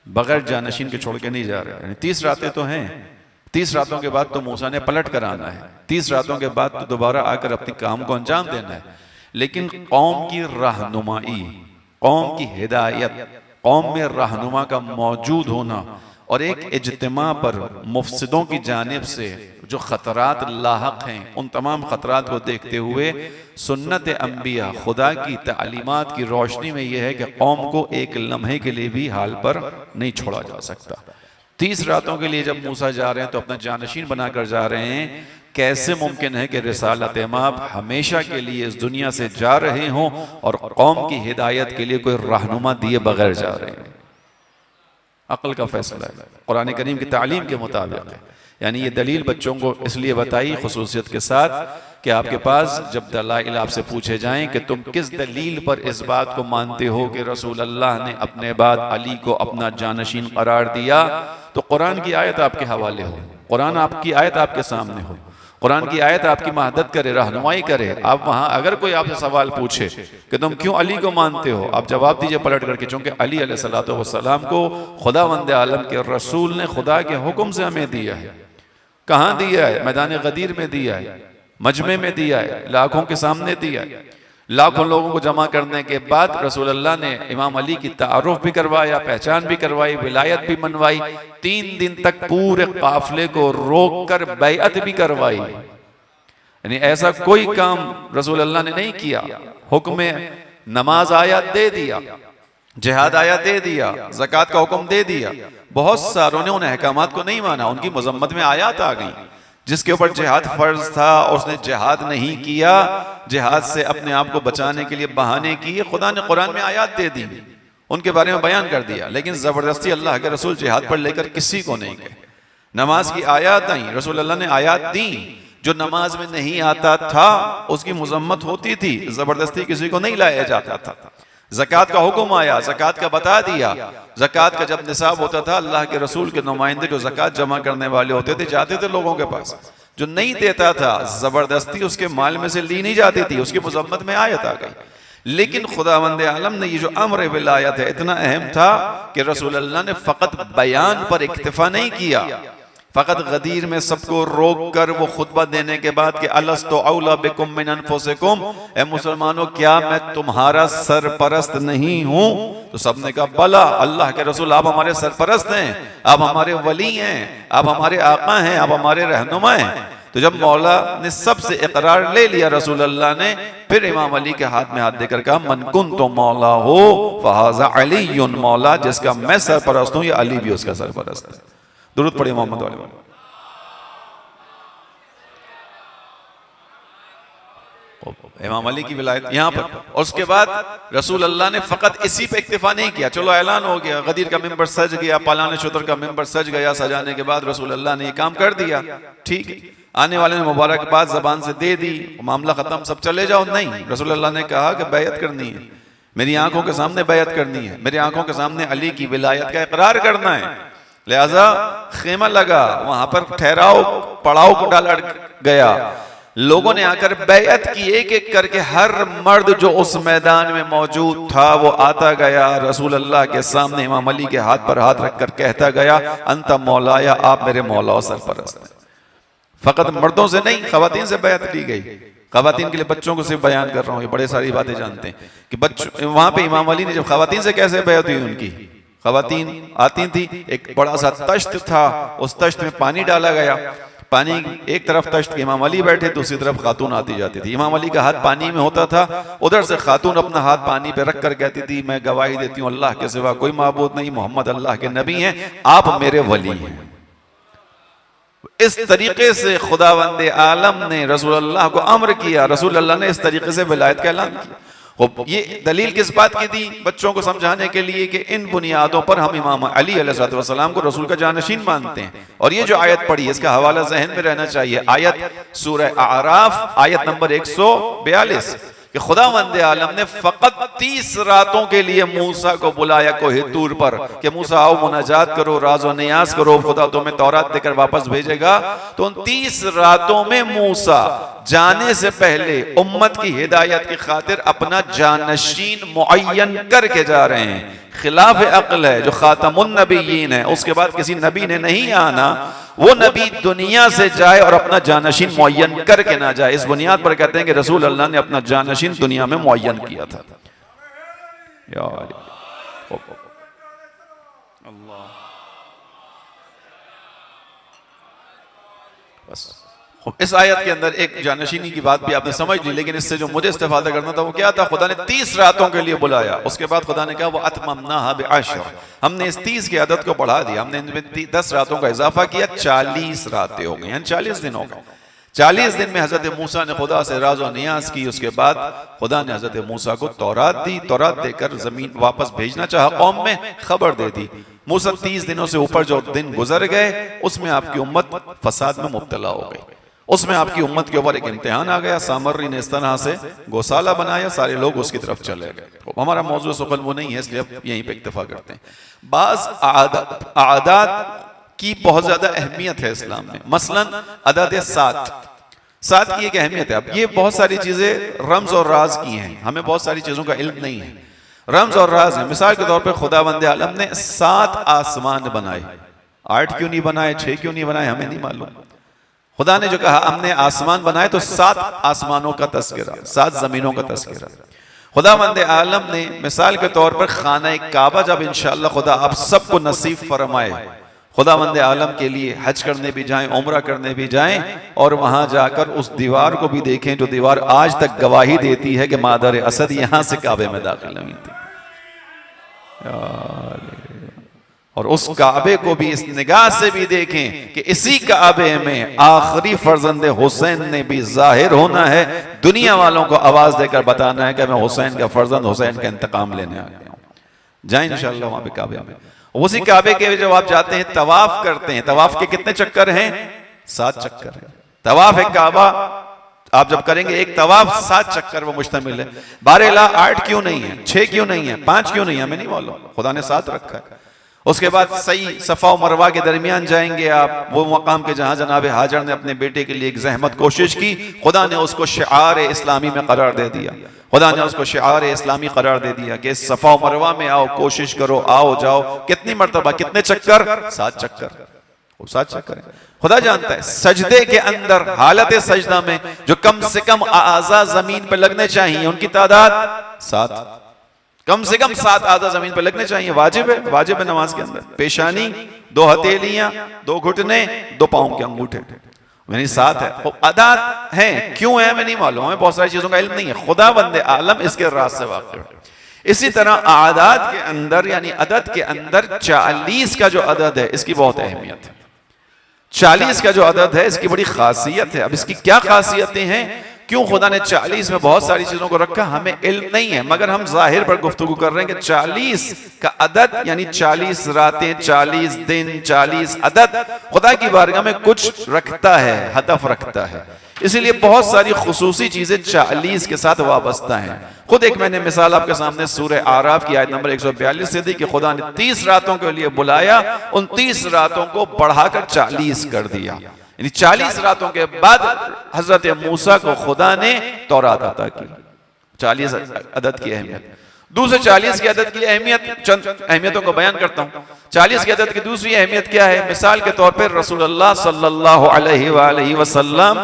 بغیر جانشین کے چھوڑ کے نہیں جا رہے۔ یعنی 30 راتیں تو ہیں، 30 راتوں کے بعد تو موسیٰ نے پلٹ کر آنا ہے، 30 راتوں کے بعد تو دوبارہ آ کر اپنی کام کو انجام دینا ہے، لیکن قوم کی رہنمائی، قوم کی ہدایت، قوم میں رہنما کا موجود ہونا، اور ایک اجتماع پر مفسدوں کی جانب سے جو خطرات لاحق ہیں، ان تمام خطرات کو دیکھتے ہوئے سنت انبیاء، خدا کی تعلیمات کی روشنی میں یہ ہے کہ قوم کو ایک لمحے کے لیے بھی حال پر نہیں چھوڑا جا سکتا۔ 30 راتوں کے لیے جب موسیٰ جا رہے ہیں تو اپنا جانشین بنا کر جا رہے ہیں، کیسے ممکن ہے کہ رسالت مآب ہمیشہ کے لیے اس دنیا سے جا رہے ہوں اور قوم کی ہدایت کے لیے کوئی رہنما دیے بغیر جا رہے ہیں؟ عقل کا فیصلہ ہے، قرآن کریم کی تعلیم کے مطابق ہے۔ یعنی یہ دلیل بچوں کو اس لیے بتائی خصوصیت کے ساتھ کہ آپ کے پاس جب دلائل آپ سے پوچھے جائیں کہ تم کس دلیل پر اس بات کو مانتے ہو کہ رسول اللہ نے اپنے بعد علی کو اپنا جانشین قرار دیا، تو قرآن کی آیت آپ کے حوالے ہو، قرآن آپ کی آیت آپ کے سامنے ہو، قرآن کی آیت آپ کی مہدت کرے، رہنمائی کرے۔ آپ وہاں اگر کوئی آپ سے سوال پوچھے کہ تم کیوں علی کو مانتے ہو، آپ جواب دیجئے پلٹ کر کے، چونکہ علی علیہ السلام کو خداوند عالم کے رسول نے خدا کے حکم سے ہمیں دیا ہے۔ کہاں دیا ہے؟ میدان غدیر میں دیا ہے، مجمع میں دیا ہے، لاکھوں کے سامنے دیا ہے۔ لاکھوں لوگوں کو جمع کرنے کے بعد رسول اللہ نے امام علی کی تعارف بھی کروایا، پہچان بھی کروائی، ولایت بھی منوائی، 3 دن تک پورے قافلے کو روک کر بیعت بھی کروائی۔ یعنی ایسا کوئی کام رسول اللہ نے نہیں کیا۔ حکم نماز آیا دے دیا، جہاد آیا دے دیا، زکوٰۃ کا حکم دے دیا۔ بہت ساروں نے ان احکامات کو نہیں مانا، ان کی مذمت میں آیات آ گئی۔ جس کے اوپر جہاد فرض تھا اور اس نے جہاد نہیں کیا، جہاد سے اپنے آپ کو بچانے کے لیے بہانے کیے، خدا نے قرآن میں آیات دے دی، ان کے بارے میں بیان کر دیا، لیکن زبردستی اللہ کے رسول جہاد پر لے کر کسی کو نہیں گئے۔ نماز کی آیات آئیں، رسول اللہ نے آیات دیں، جو نماز میں نہیں آتا تھا اس کی مذمت ہوتی تھی، زبردستی کسی کو نہیں لایا جاتا تھا۔ زکوٰۃ کا حکم آیا، زکوٰۃ کا بتا دیا۔ زکوٰۃ کا جب نصاب ہوتا تھا، اللہ کے رسول کے نمائندے جو زکوٰۃ جمع کرنے والے ہوتے تھے جاتے تھے لوگوں کے پاس، جو نہیں دیتا تھا زبردستی اس کے مال میں سے لی نہیں جاتی تھی، اس کی مذمت میں آیت آ گئی۔ لیکن خداوند عالم نے یہ جو امر ولایت ہے اتنا اہم تھا کہ رسول اللہ نے فقط بیان پر اکتفا نہیں کیا، فقط غدیر میں سب کو روک کر وہ خطبہ دینے کے بعد کہ الست اولی بکم من انفسکم، اے مسلمانوں کیا میں تمہارا سرپرست نہیں ہوں؟ تو سب نے کہا بلا اللہ کے رسول آپ ہمارے سرپرست ہیں، آپ ہمارے ولی ہیں، آپ ہمارے آقا ہیں، آپ ہمارے رہنما ہیں۔ تو جب مولا نے سب سے اقرار لے لیا رسول اللہ نے، پھر امام علی کے ہاتھ میں ہاتھ دے کر کہا من کنت مولا ہو فہذا علی مولا، جس کا میں سرپرست ہوں یہ علی بھی اس کا سرپرست ہے۔ درود پڑھیں محمد والے۔ امام علی کی ولایت یہاں پر، اور اس کے بعد رسول اللہ نے فقط اسی پہ اکتفا نہیں کیا، چلو اعلان ہو گیا، غدیر کا ممبر سج گیا، پالان شتر کا ممبر سج گیا، سجانے کے بعد رسول اللہ نے یہ کام کر دیا، ٹھیک ہے، آنے والے نے مبارکباد زبان سے دے دی، معاملہ ختم، سب چلے جاؤ، نہیں، رسول اللہ نے کہا کہ بیعت کرنی ہے، میری آنکھوں کے سامنے بیعت کرنی ہے، میری آنکھوں کے سامنے علی کی ولایت کا اقرار کرنا ہے۔ لہذا خیمہ لگا، وہاں پر ٹھہراؤ پڑاؤ کو ڈالا گیا، لوگوں نے آ کر بیعت کی، ایک ایک کر کے ہر مرد جو اس میدان میں موجود تھا وہ آتا گیا رسول اللہ کے سامنے، امام علی کے ہاتھ پر ہاتھ رکھ کر کہتا گیا انت مولایا، آپ میرے مولا و سرپرست ہیں۔ فقط مردوں سے نہیں، خواتین سے بیعت لی گئی۔ خواتین کے لیے بچوں کو صرف بیان کر رہا ہوں، یہ بڑے ساری باتیں جانتے ہیں کہ وہاں پہ امام علی نے جب خواتین سے کیسے بیعت ہوئی، ان کی خواتین آتی تھی، ایک بڑا سا تشت تھا، اس تشت میں پانی ڈالا گیا، پانی ایک طرف تشت کے امام علی بیٹھے، دوسری طرف خاتون آتی جاتی تھی، امام علی کا ہاتھ پانی میں ہوتا تھا، ادھر سے خاتون اپنا ہاتھ پانی پہ رکھ کر کہتی تھی میں گواہی دیتی ہوں اللہ کے سوا کوئی معبود نہیں، محمد اللہ کے نبی ہیں، آپ میرے ولی ہیں۔ اس طریقے سے خداوند عالم نے رسول اللہ کو امر کیا، رسول اللہ نے اس طریقے سے ولایت کا اعلان کیا۔ یہ دلیل کس بات کی دی؟ بچوں کو سمجھانے کے لیے کہ ان بنیادوں پر ہم امام علی علیہ السلام کو رسول کا جانشین مانتے ہیں۔ اور یہ جو آیت پڑھی اس کا حوالہ ذہن میں رہنا چاہیے، آیت سورہ اعراف آیت نمبر 142 کہ خداوند عالم نے فقط 30 راتوں کے لیے موسیٰ کو بلایا کوہ طور پر کہ موسیٰ آؤ مناجات کرو، راز و نیاز کرو، خدا تمہیں تورات دے کر واپس بھیجے گا۔ تو ان 30 راتوں میں موسیٰ جانے سے پہلے امت کی ہدایت کی خاطر اپنا جانشین معین کر کے جا رہے ہیں۔ خلاف عقل ہے، جو خاتم النبیین ہے، اس کے بعد کسی نبی نے نہیں آنا، وہ نبی دنیا سے جائے اور اپنا جانشین معین کر کے نہ جائے۔ اس بنیاد پر کہتے ہیں کہ رسول اللہ نے اپنا جانشین دنیا میں معین کیا تھا۔ اللہ بس اس آیت کے اندر ایک جانشینی کی بات بھی آپ نے سمجھ لی، لیکن اس سے جو مجھے استفادہ کرنا تھا وہ کیا تھا؟ خدا نے 30 راتوں کے لیے بلایا، اس کے بعد خدا نے کہا وہ اتممناها بعشر، ہم نے اس 30 کی عدد کو بڑھا دیا، ہم نے ان میں 10 راتوں کا اضافہ کیا، 40 راتیں ہو گئی، یعنی 40 دن ہو گئے۔ 40 دن میں حضرت موسیٰ نے خدا سے راز و نیاز کی، اس کے بعد خدا نے حضرت موسیٰ کو تورات دی، تورات دے کر زمین واپس بھیجنا چاہا، قوم میں خبر دے دی۔ موسیٰ 30 دنوں سے اوپر جو دن گزر گئے اس میں آپ کی امت فساد میں مبتلا ہو گئی، اس میں آپ کی امت کے اوپر ایک امتحان آ گیا، سامری نے اس طرح سے گوسالہ بنایا، سارے لوگ اس کی طرف چلے گئے۔ ہمارا موضوع سخن وہ نہیں ہے، اس لیے اب یہیں پہ اکتفا کرتے ہیں۔ بعض عادات کی بہت زیادہ اہمیت ہے اسلام میں، مثلا عدد 7 کی ایک اہمیت ہے۔ اب یہ بہت ساری چیزیں رمز اور راز کی ہیں، ہمیں بہت ساری چیزوں کا علم نہیں ہے، رمز اور راز ہیں۔ مثال کے طور پہ خداوند عالم نے 7 آسمان بنائے، 8 کیوں نہیں بنائے، 6 کیوں نہیں بنائے، ہمیں نہیں معلوم۔ خدا نے جو کہا ہم نے آسمان بنائے تو 7 آسمانوں کا تذکرہ، 7 زمینوں کا تذکرہ۔ خداوند عالم نے مثال کے طور پر خانہ کعبہ جب انشاءاللہ خدا آپ سب کو نصیب فرمائے، خداوند عالم کے لیے حج کرنے بھی جائیں، عمرہ کرنے بھی جائیں، اور وہاں جا کر اس دیوار کو بھی دیکھیں جو دیوار آج تک گواہی دیتی ہے کہ مادر اسد یہاں سے کعبے میں داخل ہوئی تھی، اور اس کعبے کو بھی اس نگاہ سے بھی دیکھیں کہ اسی کعبے میں آخری فرزند حسین نے بھی ظاہر ہونا ہے، دنیا والوں کو آواز دے کر بتانا ہے کہ میں حسین کا فرزند، حسین کا انتقام لینے آ گیا ہوں۔ جائیں انشاءاللہ وہاں پہ کعبے میں، اسی کعبے کے جب آپ جاتے ہیں طواف کرتے ہیں، طواف کے کتنے چکر ہیں؟ 7 چکر ہیں۔ طواف کعبہ آپ جب کریں گے ایک طواف 7 چکر وہ مشتمل ہے۔ بہرحال 8 کیوں نہیں ہے، 6 کیوں نہیں ہے، 5 کیوں نہیں ہے، ہمیں نہیں معلوم، خدا نے 7 رکھا ہے۔ اس کے بعد صحیح صفا و مروہ کے درمیان جائیں گے آپ، وہ مقام کے جہاں جناب حاجر نے اپنے بیٹے کے لیے ایک زحمت کوشش کی، خدا نے اس کو شعار اسلامی میں قرار دے دیا، خدا نے اس کو شعار اسلامی قرار دے دیا کہ اس صفا و مروہ میں آؤ، کوشش کرو، آؤ جاؤ، کتنی مرتبہ، کتنے چکر؟ 7 چکر۔ وہ ساتھ چیک کریں. خدا جانتا ہے سجدے کے اندر حالت سجدہ میں جو کم سے کم اعضاء زمین پہ لگنے چاہیے ان کی تعداد 7. کم سے کم 7 اعضاء زمین پہ لگنے چاہیے. واجب ہے نماز کے اندر. پیشانی، 2 ہتھیلیاں، 2 گھٹنے، 2 پاؤں کے انگوٹھے، یعنی 7 ہے. عدد ہیں، کیوں ہے ہمیں نہیں معلوم، ہمیں بہت ساری چیزوں کا علم نہیں ہے. خدا بند عالم اس کے راز سے واقف ہے. اسی طرح اعداد کے اندر یعنی عدد کے اندر 40 کا جو عدد ہے اس کی بہت اہمیت ہے. 40 کا جو عدد ہے اس کی بڑی خاصیت ہے. اب اس کی کیا خاصیتیں ہیں، کیوں خدا نے 40 میں بہت ساری چیزوں کو رکھا، ہمیں علم نہیں ہے، مگر ہم ظاہر پر گفتگو کر رہے ہیں کہ 40 کا عدد یعنی 40 راتیں، 40 دن، 40 عدد خدا کی بارگاہ میں کچھ رکھتا ہے، ہدف رکھتا ہے. اسی لیے بہت ساری خصوصی چیزیں 40 کے ساتھ وابستہ ہیں. خود ایک میں نے مثال آپ کے سامنے سورہ اعراف کی آیت نمبر 142 سے دی کہ خدا نے 30 راتوں کے لیے بلایا، ان 30 راتوں کو بڑھا کر 40 کر دیا. یعنی 40 راتوں کے بعد حضرت موسیٰ کو خدا نے تورات عطا کی. 40 عدد کی اہمیت. دوسرے 40 کی عدد کی اہمیت، چند اہمیتوں کو بیان کرتا ہوں. 40 کی عدد کی دوسری اہمیت کیا ہے؟ مثال کے طور پر رسول اللہ صلی اللہ علیہ وآلہ وسلم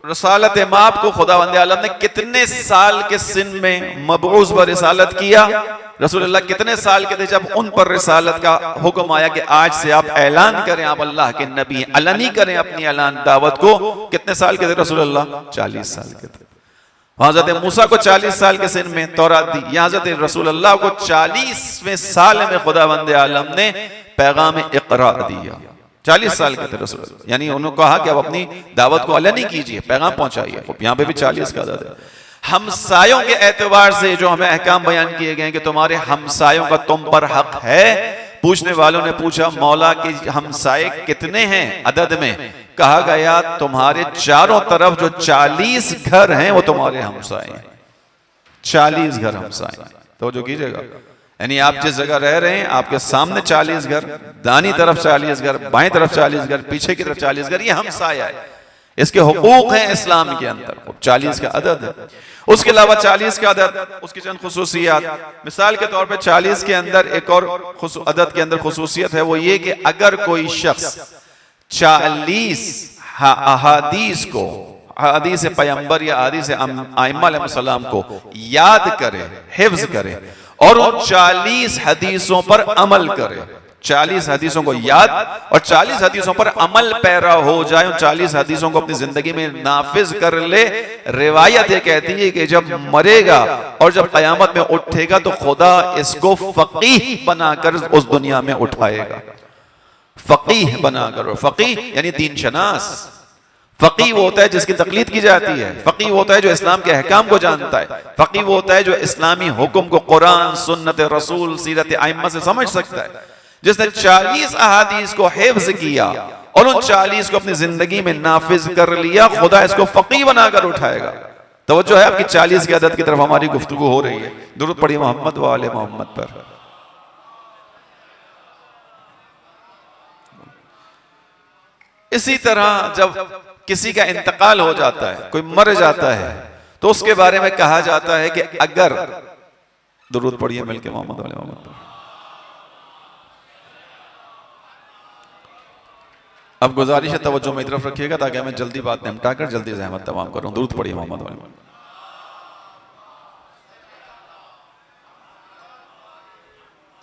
رسالت مآب کو خدا بند عالم نے کتنے سال کے سن میں مبعوث پر رسالت کیا؟ رسول اللہ کتنے سال کے تھے جب ان پر رسالت کا حکم آیا کہ آج سے آپ اعلان کریں آپ اللہ کے نبی ہیں، علنی کریں اپنی اعلان دعوت کو؟ کتنے سال کے تھے رسول اللہ؟ 40 سال کے تھے. حضرت موسیٰ کو 40 سال کے سن میں تورات دی. یہ حضرت رسول اللہ کو 40ویں سال میں خدا بند عالم نے پیغام اقرا دیا. 40 سال کے تھے رسول اللہ، یعنی انہوں نے کہا کہ آپ اپنی دعوت کو علنی کیجئے، پیغام پہنچائیے. یہاں پہ بھی 40 کا عدد ہے. ہمسایوں کے اعتبار سے جو ہمیں احکام بیان کیے گئے کہ تمہارے ہمسایوں کا تم پر حق ہے. پوچھنے والوں نے پوچھا مولا کہ ہمسائے کتنے ہیں عدد میں؟ کہا گیا تمہارے چاروں طرف جو 40 گھر ہیں وہ تمہارے ہمسائے ہیں. 40 گھر ہمسائے ہیں. توجہ کیجئے گا، یعنی آپ جس جگہ رہ رہے ہیں آپ کے سامنے 40 گھر، دانی طرف 40 گھر، بائیں طرف 40 گھر، پیچھے کی طرف 40 گھر، یہ ہمسایہ ہے. اس کے حقوق ہیں اسلام کے اندر. 40 کا عدد ہے. اس کے علاوہ 40 کا عدد، اس کی چند خصوصیات. مثال کے طور پہ 40 کے اندر ایک اور عدد کے اندر خصوصیت ہے، وہ یہ کہ اگر کوئی شخص 40 احادیث کو، حدیث پیغمبر یا حدیث ائمہ علیہ السلام کو یاد کرے، حفظ کرے اور ان 40 حدیثوں پر عمل کرے، 40 حدیثوں کو یاد اور 40 حدیثوں پر عمل پیرا ہو جائے، ان 40 حدیثوں کو اپنی زندگی میں نافذ کر لے، روایت یہ کہتی ہے کہ جب مرے گا اور جب قیامت میں اٹھے گا تو خدا اس کو فقیہ بنا کر اس دنیا میں اٹھائے گا. فقیہ بنا کر، فقیہ یعنی دین شناس. فقیہ وہ ہوتا ہے جس کی تقلید کی جاتی ہے. فقیہ وہ ہوتا ہے جو اسلام کے احکام کو جانتا ہے. فقیہ وہ ہوتا ہے جو اسلامی حکم کو قرآن، سنت رسول، سیرت ائمہ سے سمجھ سکتا ہے. جس نے 40 احادیث کو حفظ کیا اور ان 40 کو اپنی زندگی میں نافذ کر لیا، خدا اس کو فقیہ بنا کر اٹھائے گا. توجہ ہے آپ کی 40 کی عدد کی طرف ہماری گفتگو ہو رہی ہے. درود پڑھیے محمد و آل محمد پر. اسی طرح جب کسی کا انتقال ہو جاتا ہے، کوئی مر جاتا ہے، تو اس کے بارے میں کہا جاتا ہے کہ اگر، درود پڑھیے مل کے محمد و آل محمد پر. اب گزارش ہے توجہ میں طرف رکھیے گا تاکہ میں جلدی بات نمٹا کر جلدی زحمت تمام کروں. درود پڑھیے محمد و آل محمد.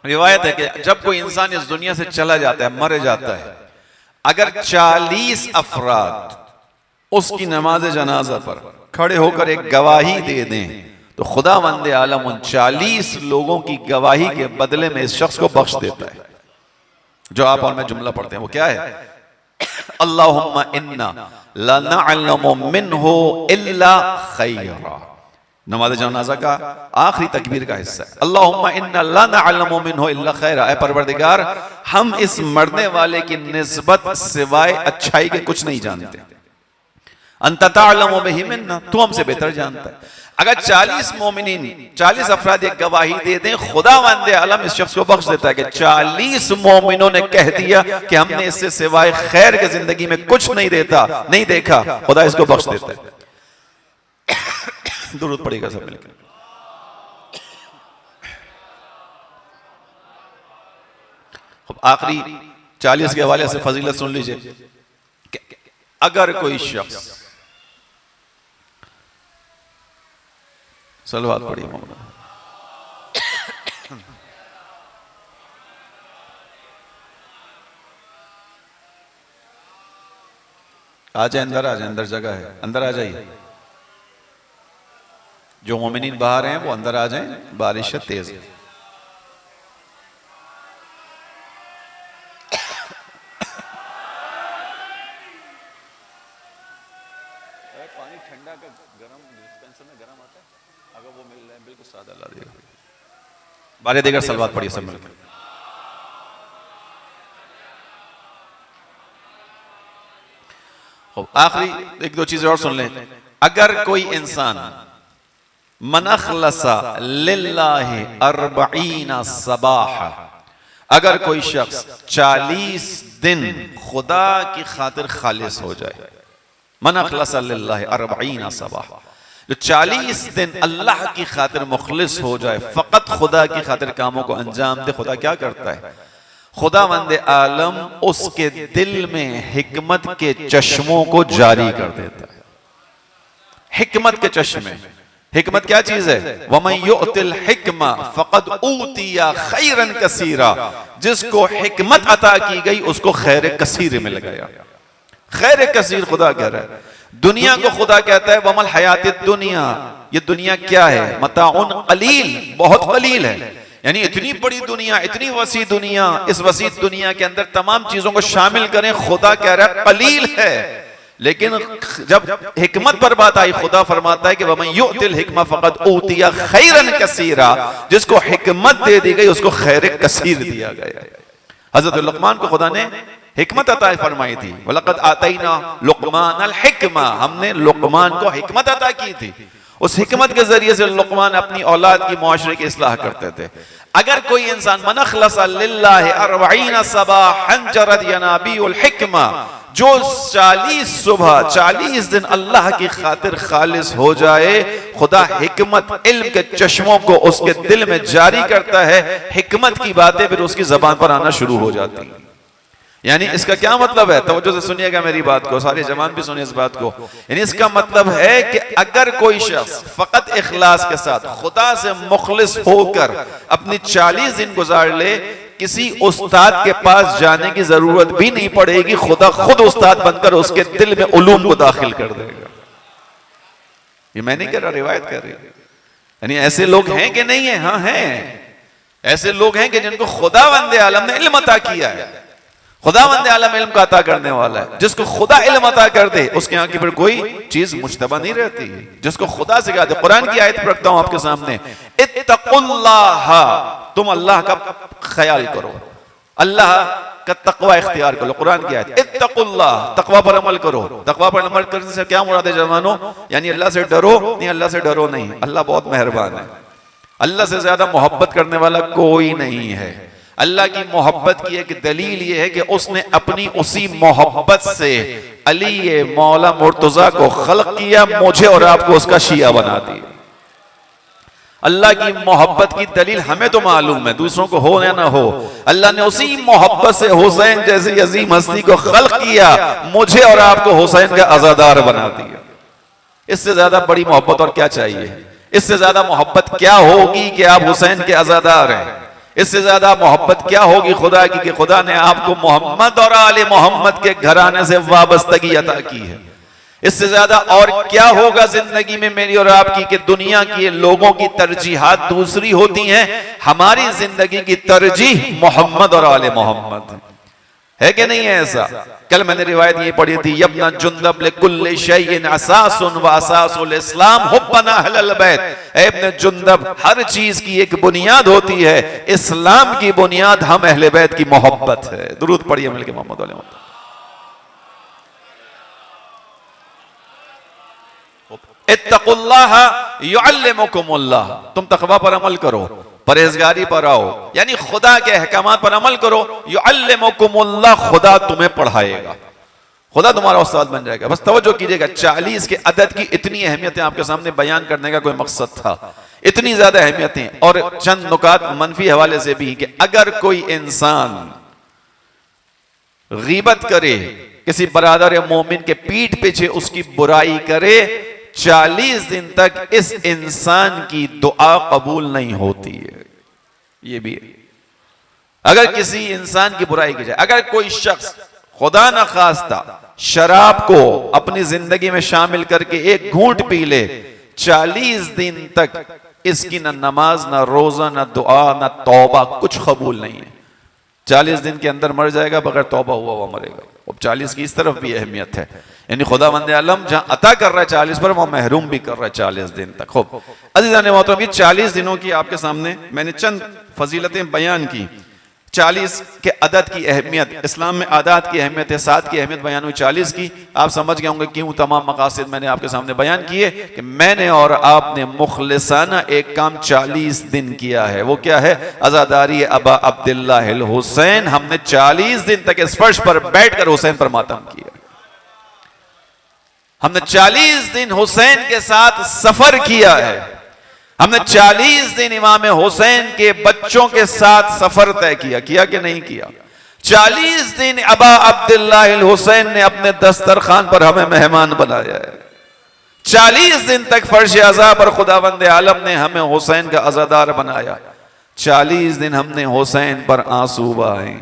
روایت ہے کہ جب کوئی انسان اس دنیا سے چلا جاتا ہے، مر جاتا ہے، اگر 40 افراد اس کی نماز جنازہ پر کھڑے ہو کر ایک گواہی دے دیں تو خدا بند عالم ان 40 لوگوں کی گواہی کے بدلے میں اس شخص کو بخش دیتا ہے. جو آپ اور میں جملہ پڑھتے ہیں وہ کیا ہے؟ اللہم انا لا نعلم منہ الا خیرا. نماز جنازہ کا آخری تکبیر کا حصہ ہے. اللہم انا لا نعلم منہ الا خیرا. اے پروردگار ہم اس مرنے والے کی نسبت سوائے اچھائی کے کچھ نہیں جانتے. انت تعلم بہ منا، تو ہم سے بہتر جانتا ہے. اگر 40 مومنین، 40 افراد ایک گواہی دے دیں، خدا بند عالم اس شخص کو بخش دیتا ہے کہ 40 مومنوں نے کہہ دیا کہ ہم نے اس سے سوائے خیر کے زندگی میں کچھ نہیں دیکھا، خدا اس کو بخش دیتا ہے. درود پڑھے گا سب مل کے. اب آخری 40 کے حوالے سے فضیلت سن لیجئے کہ اگر کوئی شخص صلوات پڑھیے مولانا، آ جائے اندر، آ جائے اندر، جگہ ہے، اندر آ جائیے. جو مومنین باہر ہیں وہ اندر آ جائیں، بارش تیز ہے. پانی ٹھنڈا کا گرم ڈسپینسر میں گرم آتا ہے، اگر وہ مل رہا ہے بالکل سادہ لا دیگا. بارے دیگر صلوات پڑھیے سب مل کر. آخری ایک دو چیزیں اور سن لیں. اگر کوئی انسان من اخلص للہ 40 صباحا، اگر کوئی شخص 40 دن خدا کی خاطر خالص ہو جائے، من اخلص للہ 40 صباحا، جو 40 دن اللہ کی خاطر مخلص ہو جائے، فقط خدا کی خاطر کاموں کو انجام دے، خدا کیا کرتا ہے؟ خداوند عالم اس کے دل میں حکمت کے چشموں کو جاری کر دیتا ہے. حکمت کے چشمے، حکمت کیا چیز ہے؟ وَمَنْ يُؤْتِ الْحِكْمَ فَقَدْ أُوتِيَ خَيْرًا كَثِيرًا، جس کو حکمت عطا کی گئی اس کو خیر کثیر مل گیا. خیر کثیر خدا کہہ رہا ہے. دنیا کو خدا کہتا ہے وَمَا الْحَيَاةِ الدُّنْيَا، یہ دنیا کیا ہے؟ مَتَاعٌ قلیل، بہت قلیل ہے. یعنی اتنی بڑی دنیا، اتنی وسیع دنیا، اس وسیع دنیا کے اندر تمام چیزوں کو شامل کریں، خدا کہہ رہا ہے قلیل ہے. لیکن جب حکمت پر بات آئی، خدا فرماتا ہے کہ وَمَنْ يُؤْتِ الْحِكْمَ فَقَدْ أُوتِيَ خَيْرًا كَثِيرًا، جس کو حکمت دے دی گئی اس کو خیر کثیر دیا گیا. حضرت لقمان کو خدا نے حکمت عطا فرمائی تھی. وَلَقَدْ آتَيْنَا لُقْمَانَ الْحِكْمَ، ہم نے لقمان کو حکمت عطا کی تھی. اس حکمت کے ذریعے سے لقمان اپنی اولاد کی معاشرے کی اصلاح کرتے تھے. اگر کوئی انسان من اخلص للہ 40 صباحا جرت ینابیع الحکمہ، جو 40 صبح 40 دن اللہ کی خاطر خالص ہو جائے، خدا حکمت علم کے چشموں کو اس کے دل میں جاری کرتا ہے. حکمت کی باتیں پھر اس کی زبان پر آنا شروع ہو جاتی ہیں. یعنی اس کا کیا مطلب ہے؟ توجہ سے سنیے گا میری بات کو، سارے جوان بھی سنیں اس بات کو. یعنی اس کا مطلب ہے کہ اگر کوئی شخص فقط اخلاص کے ساتھ خدا سے مخلص ہو کر اپنی 40 دن گزار لے، کسی استاد کے پاس جانے کی ضرورت بھی نہیں پڑے گی. خدا خود استاد بن کر اس کے دل میں علوم کو داخل کر دے گا. یہ میں نہیں کہہ رہا، روایت کہہ رہی. یعنی ایسے لوگ ہیں کہ نہیں ہیں؟ ہاں ہیں. ایسے لوگ ہیں کہ جن کو خداوند عالم نے علم عطا کیا ہے. خداوند عالم علم کا عطا کرنے والا ہے. جس کو خدا علم عطا کر دے اس کے آنکھ پھر کوئی چیز مشتبہ نہیں رہتی. جس کو خدا سے کہا، قرآن کی آیت رکھتا ہوں آپ کے سامنے، اتقوا اللہ، تم اللہ کا خیال کرو، اللہ کا تقوی اختیار کرو. قرآن کی آیت اتقوا اللہ، تقوی پر عمل کرو. تقوی پر عمل کرنے سے کیا مراد ہے جوانوں؟ یعنی اللہ سے ڈرو نہیں، اللہ سے ڈرو نہیں. اللہ بہت مہربان ہے. اللہ سے زیادہ محبت کرنے والا کوئی نہیں ہے. اللہ کی محبت کی ایک دلیل یہ ہے کہ اس نے اپنی اسی محبت سے علی مولا مرتضیٰ کو خلق کیا، مجھے اور آپ کو اس کا شیعہ بنا دیا. اللہ کی محبت کی دلیل ہمیں تو معلوم ہے، دوسروں کو ہو یا نہ ہو. اللہ نے اسی محبت سے حسین جیسی عظیم ہستی کو خلق کیا، مجھے اور آپ کو حسین کا عزادار بنا دیا. اس سے زیادہ بڑی محبت اور کیا چاہیے؟ اس سے زیادہ محبت کیا ہوگی کہ آپ حسین کے عزادار ہیں؟ اس سے زیادہ محبت کیا ہوگی خدا کی کہ خدا نے آپ کو محمد اور آل محمد کے گھرانے سے وابستگی عطا کی ہے؟ اس سے زیادہ اور کیا ہوگا زندگی میں میری اور آپ کی کہ دنیا کی لوگوں کی ترجیحات دوسری ہوتی ہیں، ہماری زندگی کی ترجیح محمد اور آل محمد ہے کہ نہیں ہے ایسا؟ کل میں نے روایت یہ پڑھی تھی، یبن جندب لکل شیء اساس و اساس الاسلام حبنا اہل البیت. اے ابن جندب، ہر چیز کی ایک بنیاد ہوتی ہے، اسلام کی بنیاد ہم اہل بیت کی محبت ہے. درود پڑھیے مل کے محمد علیہ وسلم. اتقوا اللہ یعلمکم اللہ، تم تقوی پر عمل کرو، پرہیزگاری پر آؤ، یعنی خدا کے احکامات پر عمل کرو. یعلمکم اللہ، خدا تمہیں پڑھائے گا، خدا تمہارا استاد بن جائے گا. بس توجہ کیجئے گا، 40 کے عدد کی اتنی اہمیتیں آپ کے سامنے بیان کرنے کا کوئی مقصد تھا. اتنی زیادہ اہمیتیں، اور چند نکات منفی حوالے سے بھی کہ اگر کوئی انسان غیبت کرے, کسی برادر مومن کے پیٹھ پیچھے اس کی برائی کرے, 40 دن تک اس انسان کی دعا قبول نہیں ہوتی ہے. یہ بھی ہے. اگر کسی انسان کی برائی کی جائے, اگر کوئی شخص خدا نہ خواستہ شراب کو اپنی زندگی میں شامل کر کے ایک گھونٹ پی لے, 40 دن تک اس کی نہ نماز, نہ روزہ, نہ دعا, نہ توبہ, کچھ قبول نہیں ہے. 40 دن کے اندر مر جائے گا, بغیر توبہ ہوا مرے گا. اب 40 کی اس طرف بھی اہمیت ہے, یعنی خدا بند عالم جہاں عطا کر رہا ہے 40 پر, وہ محروم بھی کر رہا ہے 40 دن تک. خوب عزیزان محترم, یہ 40 دنوں کی آپ کے سامنے میں نے چند فضیلتیں بیان کی. 40 کے عدد کی اہمیت, اسلام میں عادات کی اہمیت ہے, سات کی اہمیت بیان ہوئی 40 کی. آپ سمجھ گئے ہوں گے کیوں تمام مقاصد میں نے آپ کے سامنے بیان کیے, کہ میں نے اور آپ نے مخلصانہ ایک کام 40 دن کیا ہے. وہ کیا ہے؟ عزاداری ابا عبداللہ الحسین. ہم نے 40 دن تک اس فرش پر بیٹھ کر حسین پر ماتم کیا. ہم نے 40 دن حسین کے ساتھ سفر کیا ہے. ہم نے 40 دن امام حسین کے بچوں کے ساتھ سفر طے کیا کہ نہیں کیا؟ 40 دن ابا عبداللہ الحسین نے اپنے دسترخوان پر ہمیں مہمان بنایا ہے. 40 دن تک فرش عزا پر خداوند عالم نے ہمیں حسین کا عزادار بنایا. 40 دن ہم نے حسین پر آنسو بہائے.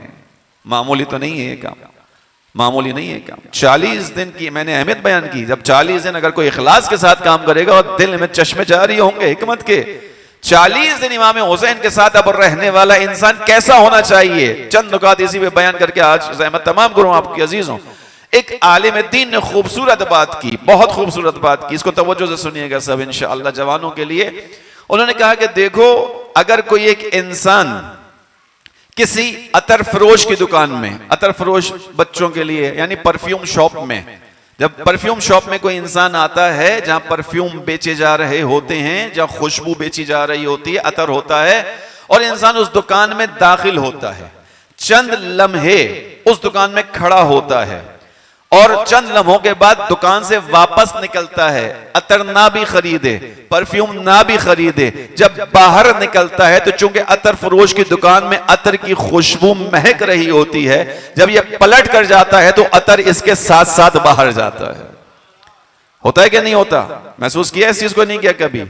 معمولی تو نہیں ہے یہ کام, معمولی نہیں ہے کام. 40 دن کی میں نے اہمیت بیان کی. جب 40 دن اگر کوئی اخلاص کے ساتھ کام کرے گا اور دل میں چشمے جاری ہوں گے حکمت کے. 40 دن امام حسین کے ساتھ اب رہنے والا انسان کیسا ہونا چاہیے, چند نکات اسی پہ بیان کر کے آج زحمت تمام کروں آپ کی عزیزوں. ایک عالم دین نے خوبصورت بات کی, بہت خوبصورت بات کی, اس کو توجہ سے سنیے گا سب انشاءاللہ جوانوں کے لیے. انہوں نے کہا کہ دیکھو, اگر کوئی ایک انسان کسی عطر فروش کی دکان میں, عطر فروش بچوں کے لیے یعنی پرفیوم شاپ میں, جب پرفیوم شاپ میں کوئی انسان آتا ہے جہاں پرفیوم بیچے جا رہے ہوتے ہیں, جہاں خوشبو بیچی جا رہی ہوتی ہے, عطر ہوتا ہے, اور انسان اس دکان میں داخل ہوتا ہے, چند لمحے اس دکان میں کھڑا ہوتا ہے, اور چند لمحوں کے بعد دکان سے واپس نکلتا ہے, عطر نہ بھی خریدے, پرفیوم نہ بھی خریدے. جب باہر نکلتا ہے تو چونکہ عطر فروش کی دکان میں عطر کی خوشبو مہک رہی ہوتی ہے, جب یہ پلٹ کر جاتا ہے تو عطر اس کے ساتھ ساتھ باہر جاتا ہے. ہوتا ہے کہ نہیں ہوتا؟ محسوس کیا اس چیز کو؟ نہیں کیا کبھی؟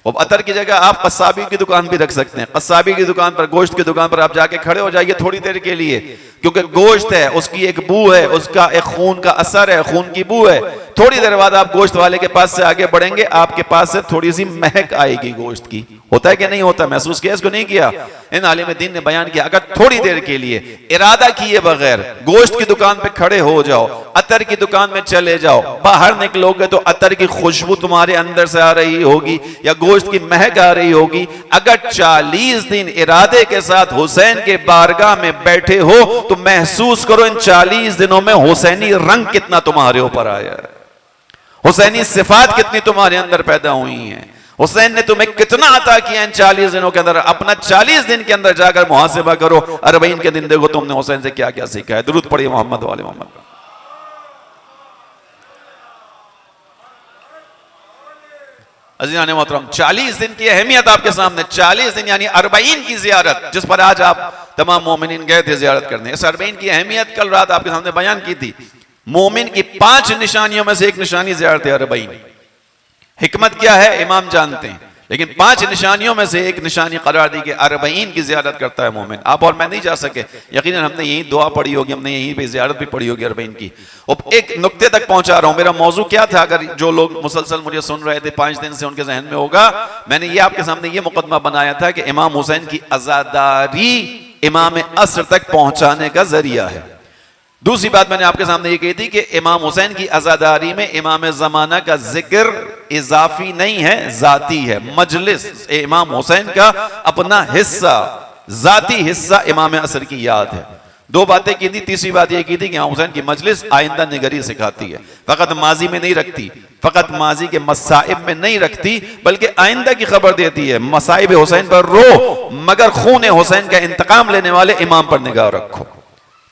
اب عطر کی جگہ آپ قصابی کی دکان بھی رکھ سکتے ہیں. قصابی کی دکان پر, گوشت کی دکان پر آپ جا کے کھڑے ہو جائیے تھوڑی دیر کے لیے, کیونکہ گوشت ہے, اس کی ایک بو ہے, اس کا ایک خون کا اثر ہے, خون کی بو ہے. تھوڑی دیر بعد آپ گوشت والے کے پاس سے آگے بڑھیں گے, آپ کے پاس سے تھوڑی سی مہک آئے گی گوشت کی. ہوتا ہے کہ نہیں ہوتا؟ محسوس کیا اس کو؟ نہیں کیا؟ ان عالم دین نے بیان کیا, اگر تھوڑی دیر کے لیے ارادہ کیے بغیر گوشت کی دکان پہ کھڑے ہو جاؤ, عطر کی دکان میں چلے جاؤ, باہر نکلو گے تو عطر کی خوشبو تمہارے اندر سے آ رہی ہوگی یا گوشت کی مہک آ رہی ہوگی. اگر 40 دن ارادے کے ساتھ حسین کے بارگاہ میں بیٹھے ہو تو محسوس کرو ان 40 دنوں میں حسینی رنگ کتنا تمہارے اوپر آیا ہے, حسینی صفات کتنی تمہارے اندر پیدا ہوئی ہیں, حسین نے تمہیں کتنا عطا کیا ان 40 دنوں کے اندر. اپنا 40 دن کے اندر جا کر محاسبہ کرو, 40 کے دن دیکھو تم نے حسین سے کیا کیا سیکھا ہے. درود پڑھیے محمد والے محمد. عزیزان محترم, 40 دن کی اہمیت آپ کے سامنے. 40 دن یعنی 40 کی زیارت, جس پر آج آپ تمام مومنین گئے تھے زیارت کرنے. اس 40 کی اہمیت کل رات آپ کے سامنے بیان کی تھی. مومن کی 5 نشانیوں میں سے ایک نشانی زیارت 40. حکمت کیا ہے امام جانتے ہیں, لیکن 5 نشانیوں میں سے ایک نشانی قرار دی کہ 40 کی زیارت کرتا ہے مومن. آپ اور میں نہیں جا سکے, یقیناً ہم نے یہی دعا پڑھی ہوگی, ہم نے یہی پہ زیارت بھی پڑھی ہوگی 40 کی. اب ایک نقطے تک پہنچا رہا ہوں. میرا موضوع کیا تھا, اگر جو لوگ مسلسل مجھے سن رہے تھے 5 دن سے ان کے ذہن میں ہوگا, میں نے یہ آپ کے سامنے یہ مقدمہ بنایا تھا کہ امام حسین کی عزاداری امام عصر تک پہنچانے کا ذریعہ ہے. دوسری بات میں نے آپ کے سامنے یہ کہی تھی کہ امام حسین کی عزاداری میں امام زمانہ کا ذکر اضافی نہیں ہے, ذاتی ہے. مجلس امام حسین کا اپنا حصہ, ذاتی حصہ امام عصر کی یاد ہے. 2 باتیں کی تھی. تیسری بات یہ کی تھی کہ امام حسین کی مجلس آئندہ نگری سکھاتی ہے, فقط ماضی میں نہیں رکھتی, فقط ماضی کے مصائب میں نہیں رکھتی, بلکہ آئندہ کی خبر دیتی ہے. مصائب حسین پر رو, مگر خون حسین کا انتقام لینے والے امام پر نگاہ رکھو.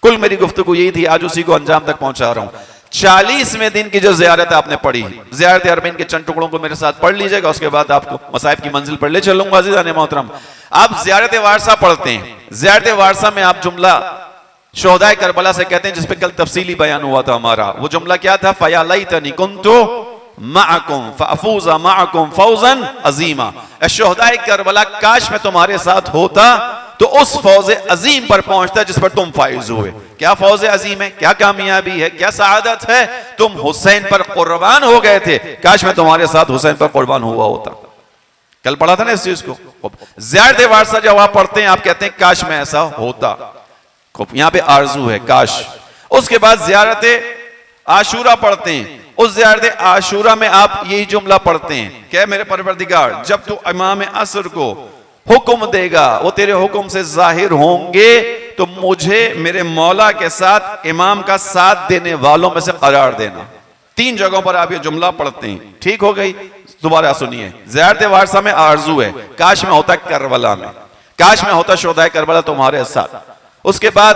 کل میری گفتگو یہی تھی, آج اسی کو انجام تک پہنچا رہا ہوں. 40ویں دن کی جو زیارت آپ نے پڑھی, زیارت 40 کے چند ٹکڑوں کو میرے ساتھ پڑھ لیجئے گا, اس کے بعد آپ کو مصائب کی منزل پر لے چلوں گا. عزیزان محترم, آپ زیارت وارثہ پڑھتے ہیں. زیارت وارثہ میں آپ جملہ شہدائے کربلا سے کہتے ہیں، جس پہ کل تفصیلی بیان ہوا تھا ہمارا. وہ جملہ کیا تھا؟ فَيَا لَيْتَنِي كُنْتُ مَعَكُمْ فَأَفُوزَ مَعَكُمْ فَوْزًا عَظِيمًا. اے شہدائے کربلا، کاش میں تمہارے ساتھ ہوتا تو اس فوز عظیم پر پہنچتا جس پر تم فائز ہوئے. کیا فوز عظیم ہے؟ کیا کامیابی ہے؟ کیا سعادت ہے؟ تم حسین پر قربان ہو گئے تھے. کاش میں تمہارے ساتھ حسین پر قربان ہوا ہوتا. کل پڑھا تھا نا اس چیز کو. زیارت وارثہ جب آپ پڑھتے ہیں آپ کہتے ہیں کاش میں ایسا ہوتا. یہاں پہ آرزو ہے، کاش. اس کے بعد زیارت عاشورہ پڑھتے ہیں. اس زیارت عاشورہ میں آپ یہی جملہ پڑھتے ہیں کہ میرے پروردگار، جب تو امام عصر کو حکم دے گا، وہ تیرے حکم سے ظاہر ہوں گے، تو مجھے میرے مولا کے ساتھ امام کا ساتھ دینے والوں میں سے قرار دینا. 3 جگہوں پر آپ یہ جملہ پڑھتے ہیں. ٹھیک ہو گئی؟ دوبارہ سنیے. زیارت وارثہ میں آرزو ہے، کاش میں ہوتا کربلا میں، کاش میں ہوتا شہدائے کربلا تمہارے ساتھ. اس کے بعد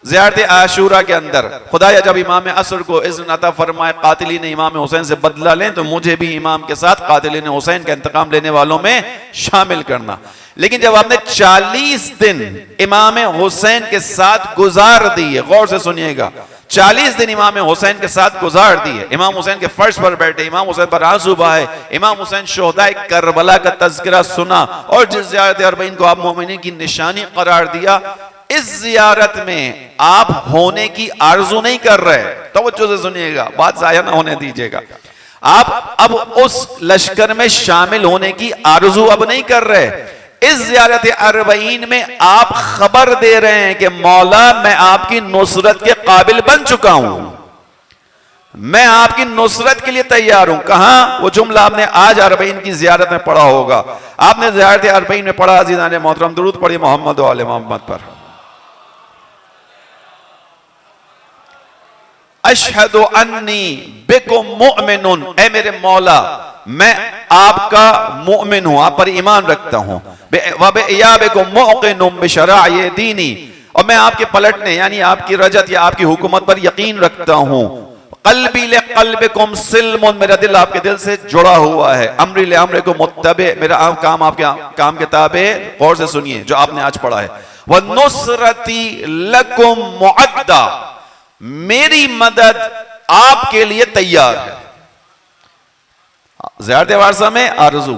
زیارت عاشورہ کے اندر، خدایا جب امام عصر کو اذن عطا فرمائے قاتلین امام حسین سے بدلہ لیں تو مجھے بھی امام کے ساتھ قاتلین حسین کا انتقام لینے والوں میں شامل کرنا. لیکن جب آپ نے 40 دن امام حسین کے ساتھ گزار دیے، غور سے سنیے گا، 40 دن امام حسین کے ساتھ گزار دیے، امام حسین کے فرش پر بیٹھے، امام حسین پر آنسو بہائے، امام حسین شہدائے کربلا کا تذکرہ سنا، اور جس زیارت اربعین کو آپ مومنین کی نشانی قرار دیا، اس زیارت میں آپ ہونے کی آرزو نہیں کر رہے. توجہ سے سنیے گا، بات ضائع نہ ہونے دیجیے گا. آپ اب اس لشکر میں شامل ہونے کی آرزو اب نہیں کر رہے. اس زیارت اربعین میں آپ خبر دے رہے ہیں کہ مولا میں آپ کی نصرت کے قابل بن چکا ہوں، میں آپ کی نصرت کے لیے تیار ہوں. کہاں؟ وہ جملہ آپ نے آج اربعین کی زیارت میں پڑھا ہوگا. آپ نے زیارت اربعین میں پڑھا، عزیزان محترم، درود پڑھیے محمد و آل محمد پر. اشہد انی بکم مؤمن، اے میرے مولا میں آپ کا مؤمن ہوں، آپ پر ایمان رکھتا ہوں. وَبِإِيَابِكُمْ مُعْقِنٌ بِشَرَائِعِ دِینِ، اور میں آپ کے پلٹنے یعنی آپ کی رجت یا آپ کی حکومت پر یقین رکھتا ہوں. قلبی لقلبکم سلم، میرا دل آپ کے دل سے جڑا ہوا ہے. امری لامرکم متبع، میرا کام آپ کے کام کے تابع. غور سے سنیے جو آپ نے آج پڑھا ہے. وَنُصْرَتِي لَكُمْ مُعَدَّةٌ، میری مدد آپ کے لیے تیار ہے. زیارت وارثہ میں آرزو،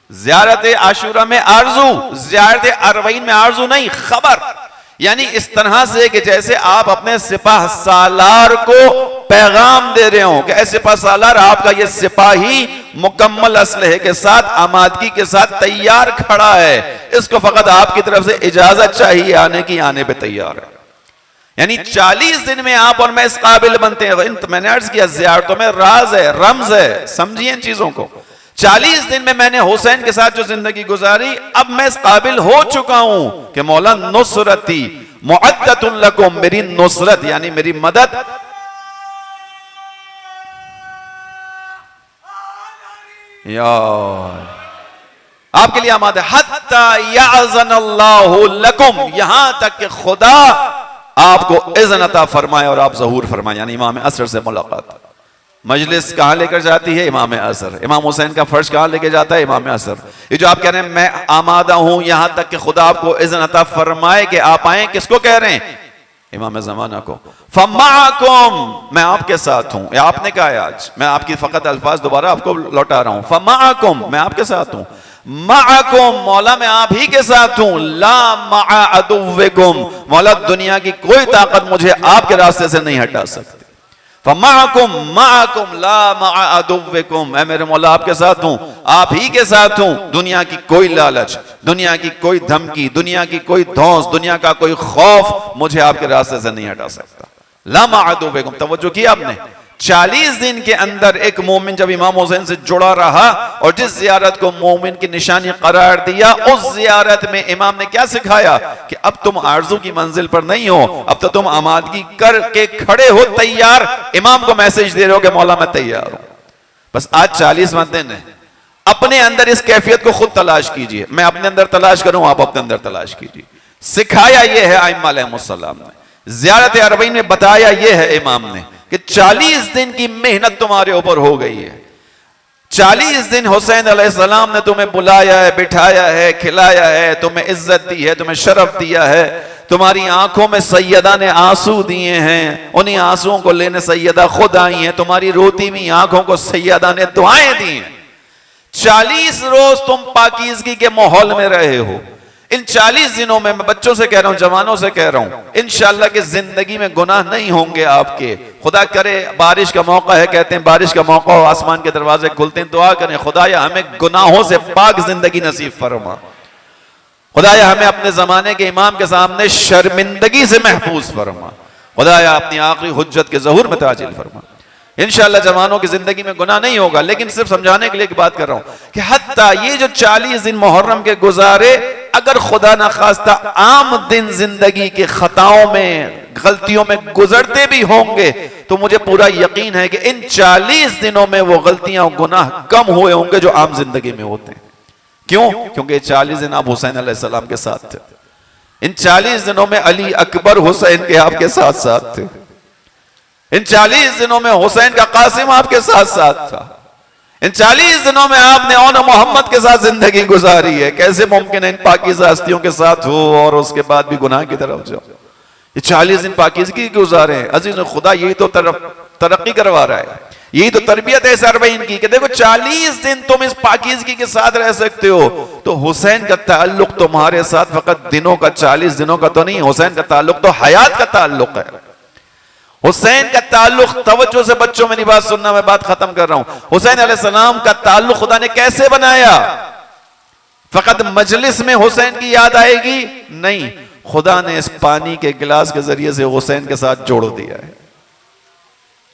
زیارت عاشورہ میں آرزو، زیارت اربعین میں آرزو نہیں، خبر. یعنی اس طرح سے کہ جیسے آپ اپنے سپاہ سالار کو پیغام دے رہے ہوں کہ اے سپاہ سالار، آپ کا یہ سپاہی مکمل اسلحے کے ساتھ، آمادگی کے ساتھ تیار کھڑا ہے، اس کو فقط آپ کی طرف سے اجازت چاہیے آنے کی، آنے پہ تیار ہے. یعنی 40 دن میں آپ اور میں اس قابل بنتے ہیں. میں نے عرض کیا زیارتوں میں راز ہے، رمز ہے، سمجھیے ان چیزوں کو. 40 دن میں نے حسین کے ساتھ جو زندگی گزاری، اب میں اس قابل ہو چکا ہوں کہ مولا نصرتی معدۃ لکم، میری نصرت یعنی میری مدد آپ کے لیے آمادہ ہے. حتی یعزن اللہ لکم، یہاں تک کہ خدا آپ کو اذن عطا فرمائے اور آپ ظہور فرمائے. یعنی امام عصر سے ملاقات. مجلس کہاں لے کر جاتی ہے؟ امام عصر. امام حسین کا فرش کہاں لے کے جاتا ہے؟ امام عصر. یہ جو آپ کہہ رہے ہیں میں آمادہ ہوں یہاں تک کہ خدا آپ کو اذن عطا فرمائے کہ آپ آئیں، کس کو کہہ رہے ہیں؟ امام زمانہ کو. فَمَعَكُمْ، میں آپ کے ساتھ ہوں. آپ نے کہا ہے آج، میں آپ کی فقط الفاظ دوبارہ آپ کو لوٹا رہا ہوں. فَمَعَكُمْ، میں آپ کے ساتھ ہوں. معکم، مولا میں آپ ہی کے ساتھ ہوں. لا مع عدوکم، مولا دنیا کی کوئی طاقت مجھے آپ کے راستے سے نہیں ہٹا سکتی. فمعکم معکم لا مع عدوکم، اے میرے مولا آپ کے ساتھ ہوں، آپ ہی کے ساتھ ہوں. دنیا کی کوئی لالچ، دنیا کی کوئی دھمکی، دنیا کی کوئی دھونس، دنیا کا کوئی خوف مجھے آپ کے راستے سے نہیں ہٹا سکتا. لا مع عدوکم. توجہ کی آپ نے؟ 40 دن کے اندر ایک مومن جب امام حسین سے جڑا رہا اور جس زیارت کو مومن کی نشانی قرار دیا، اس زیارت میں امام نے کیا سکھایا کہ اب تم آرزو کی منزل پر نہیں ہو، اب تو تم آمادگی کر کے کھڑے ہو تیار. امام کو میسج دے رہے ہو کہ مولا میں تیار ہوں. بس آج 40واں دن ہے. اپنے اندر اس کیفیت کو خود تلاش کیجئے. میں اپنے اندر تلاش کروں، آپ اپنے اندر تلاش کیجئے. سکھایا یہ ہے ائمہ علیہ السلام نے، زیارت اربعین میں بتایا یہ ہے امام نے کہ 40 دن کی محنت تمہارے اوپر ہو گئی ہے. 40 دن حسین علیہ السلام نے تمہیں بلایا ہے، بٹھایا ہے، کھلایا ہے، تمہیں عزت دی ہے، تمہیں شرف دیا ہے، تمہاری آنکھوں میں سیدہ نے آنسو دیے ہیں، انہی آنسوؤں کو لینے سیدہ خود آئی ہیں، تمہاری روتی ہوئی آنکھوں کو سیدہ نے دعائیں دی ہیں۔ 40 روز تم پاکیزگی کے ماحول میں رہے ہو، ان 40 دنوں میں بچوں سے کہہ رہا ہوں، جوانوں سے کہہ رہا ہوں، انشاءاللہ کہ زندگی میں گناہ نہیں ہوں گے آپ کے۔ خدا کرے بارش کا موقع ہے، کہتے ہیں بارش کا موقع ہو، آسمان کے دروازے کھلتے ہیں، دعا کریں خدایا ہمیں گناہوں سے پاک زندگی نصیب فرما، خدایا ہمیں اپنے زمانے کے امام کے سامنے شرمندگی سے محفوظ فرما، خدایا اپنی آخری حجت کے ظہور میں تعجیل فرما۔ انشاءاللہ جوانوں کی زندگی میں گناہ نہیں ہوگا، لیکن صرف سمجھانے کے لیے ایک بات کر رہا ہوں کہ حتیٰ یہ جو 40 دن محرم کے گزارے، اگر خدا نخواستہ عام دن زندگی کے خطاؤں میں غلطیوں میں گزرتے بھی ہوں گے تو مجھے پورا یقین ہے کہ ان 40 دنوں میں وہ غلطیاں گناہ کم ہوئے ہوں گے جو عام زندگی میں ہوتے ہیں۔ کیوں؟ کیونکہ 40 دن آپ حسین علیہ السلام کے ساتھ تھے، ان 40 دنوں میں علی اکبر حسین کے آپ کے ساتھ ساتھ تھے، ان 40 دنوں میں حسین کا قاسم آپ کے ساتھ ساتھ تھا، ان 40 دنوں میں آپ نے اون محمد کے ساتھ زندگی گزاری ہے۔ کیسے ممکن ہے ان پاکیزہ ہستیوں کے ساتھ ہو اور اس کے بعد بھی گناہ کی طرف جاؤ؟ یہ 40 دن پاکیزگی گزارے ہیں۔ عزیز خدا یہی تو ترقی کروا رہا ہے، یہی تو تربیت ہے سربین کی کہ دیکھو 40 دن تم اس پاکیزگی کے ساتھ رہ سکتے ہو، تو حسین کا تعلق تمہارے ساتھ فقط دنوں کا 40 دنوں کا تو نہیں، حسین کا تعلق تو حیات کا تعلق ہے۔ حسین کا تعلق، توجہ سے بچوں میں نہیں بات سننا، میں بات ختم کر رہا ہوں، حسین علیہ السلام کا تعلق خدا نے کیسے بنایا؟ فقط مجلس میں حسین کی یاد آئے گی؟ نہیں، خدا نے اس پانی کے گلاس کے ذریعے سے حسین کے ساتھ جوڑ دیا ہے۔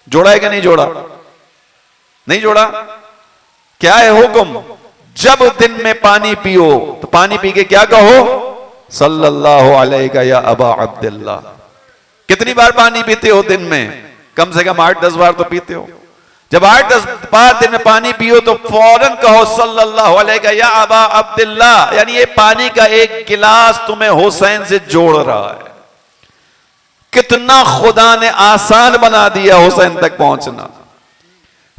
جوڑا ہے کہ نہیں جوڑا؟ نہیں جوڑا؟ کیا ہے حکم؟ جب دن میں پانی پیو تو پانی پی کے کیا کہو؟ صلی اللہ علیہ یا ابا عبداللہ۔ کتنی بار پانی پیتے ہو دن میں؟ کم سے کم 8-10 بار تو پیتے ہو۔ جب 8-10 بار دن میں پانی پیو تو فوراً کہو صلی اللہ علیہ یا ابا عبداللہ، یعنی یہ پانی کا ایک گلاس تمہیں حسین سے جوڑ رہا ہے۔ کتنا خدا نے آسان بنا دیا حسین تک پہنچنا۔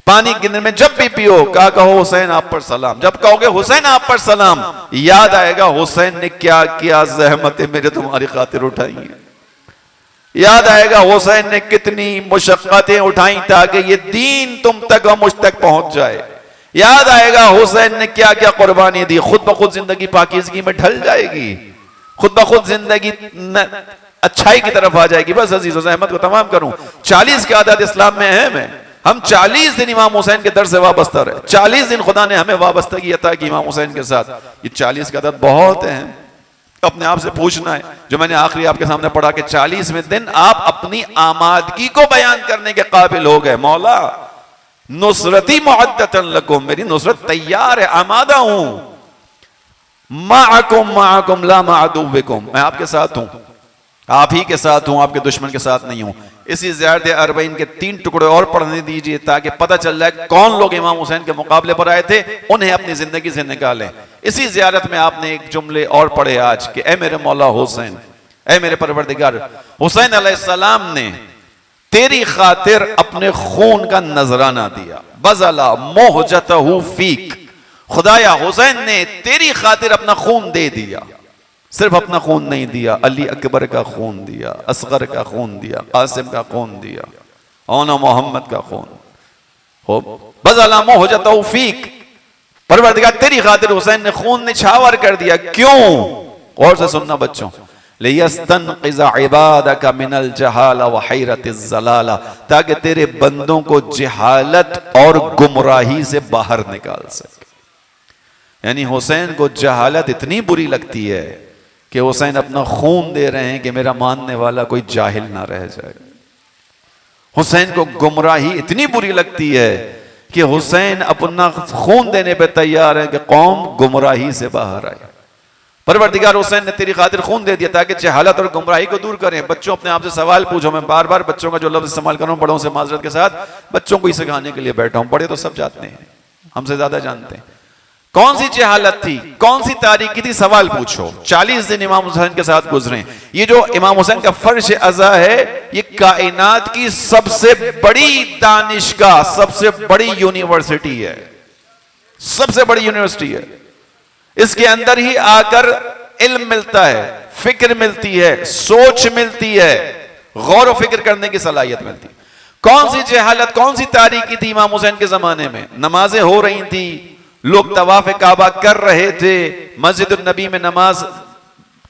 پانی گرنے میں جب بھی پیو کہا کہو حسین آپ پر سلام، جب کہو گے حسین آپ پر سلام یاد آئے گا حسین نے کیا کیا زحمتیں میرے تمہاری خاطر اٹھائی ہیں، یاد آئے گا حسین نے کتنی مشقتیں اٹھائیں تاکہ یہ دین تم تک اور مجھ تک پہنچ جائے، یاد آئے گا حسین نے کیا کیا قربانی دی۔ خود بخود زندگی پاکیزگی میں ڈھل جائے گی، خود بخود زندگی اچھائی کی طرف آ جائے گی۔ بس عزیز و زحمت کو تمام کروں، 40 کی عادت اسلام میں اہم ہے۔ ہم 40 دن امام حسین کے در سے وابستہ رہے، 40 دن خدا نے ہمیں وابستگی عطا کی امام حسین کے ساتھ۔ یہ 40 کی عادت بہت اہم، اپنے آپ سے پوچھنا ہے، جو میں نے آخری آپ کے سامنے پڑھا کہ 40ویں دن آپ اپنی آمادگی کو بیان کرنے کے قابل ہو گئے۔ مولا نصرتی معدتن لکم، میری نصرت تیار ہے، آمادہ ہوں۔ معکم لا مع عدوکم، میں آپ کے ساتھ ہوں، آپ ہی کے ساتھ ہوں، آپ کے دشمن کے ساتھ نہیں ہوں۔ اسی زیارت اربعین کے 3 ٹکڑے اور پڑھنے دیجئے تاکہ پتہ چل جائے کون لوگ امام حسین کے مقابلے پر آئے تھے، انہیں اپنی زندگی سے نکالیں۔ اسی زیارت میں آپ نے ایک جملے اور پڑھے آج کہ اے میرے مولا حسین، اے میرے پروردگار، حسین علیہ السلام نے تیری خاطر اپنے خون کا نذرانہ دیا، بذلا مہجتہ فیک، خدایا حسین نے تیری خاطر اپنا خون دے دیا، صرف اپنا خون نہیں دیا، علی اکبر کا خون دیا، اصغر کا خون دیا، قاسم کا خون دیا، اون محمد کا خون، بذلا مہجتہ فیک، پروردگار تیری خاطر حسین نے خون نچھاور کر دیا۔ کیوں؟ غور سے سننا بچوں، لِيَسْتَنْقِذَ عِبَادَكَ مِنَ الْجَهَالَ وَحَيْرَةِ الزَّلَالَ، تاکہ تیرے بندوں کو جہالت اور گمراہی سے باہر نکال سکے۔ یعنی حسین کو جہالت اتنی بری لگتی ہے کہ حسین اپنا خون دے رہے ہیں کہ میرا ماننے والا کوئی جاہل نہ رہ جائے۔ حسین کو گمراہی اتنی بری لگتی ہے کہ حسین اپنا خون دینے پہ تیار ہے کہ قوم گمراہی سے باہر آئے۔ پروردگار حسین نے تیری خاطر خون دے دیا تاکہ جہالت اور گمراہی کو دور کریں۔ بچوں اپنے آپ سے سوال پوچھو، میں بار بار بچوں کا جو لفظ استعمال کر رہا ہوں بڑوں سے معذرت کے ساتھ، بچوں کو ہی سکھانے کے لیے بیٹھا ہوں، بڑے تو سب جانتے ہیں، ہم سے زیادہ جانتے ہیں۔ کون سی جہالت تھی، کون سی تاریکی تھی، سوال پوچھو۔ 40 دن امام حسین کے ساتھ گزرے، یہ جو امام حسین کا فرش عزا ہے یہ کائنات کی سب سے بڑی دانشگاہ، سب سے بڑی یونیورسٹی ہے، سب سے بڑی یونیورسٹی ہے۔ اس کے اندر ہی آ کر علم ملتا ہے، فکر ملتی ہے، سوچ ملتی ہے، غور و فکر کرنے کی صلاحیت ملتی ہے۔ کون سی جہالت، کون سی تاریکی تھی امام حسین کے زمانے میں؟ نمازیں ہو رہی تھیں، لوگ طواف کعبہ کر رہے تھے، مسجد النبی میں نماز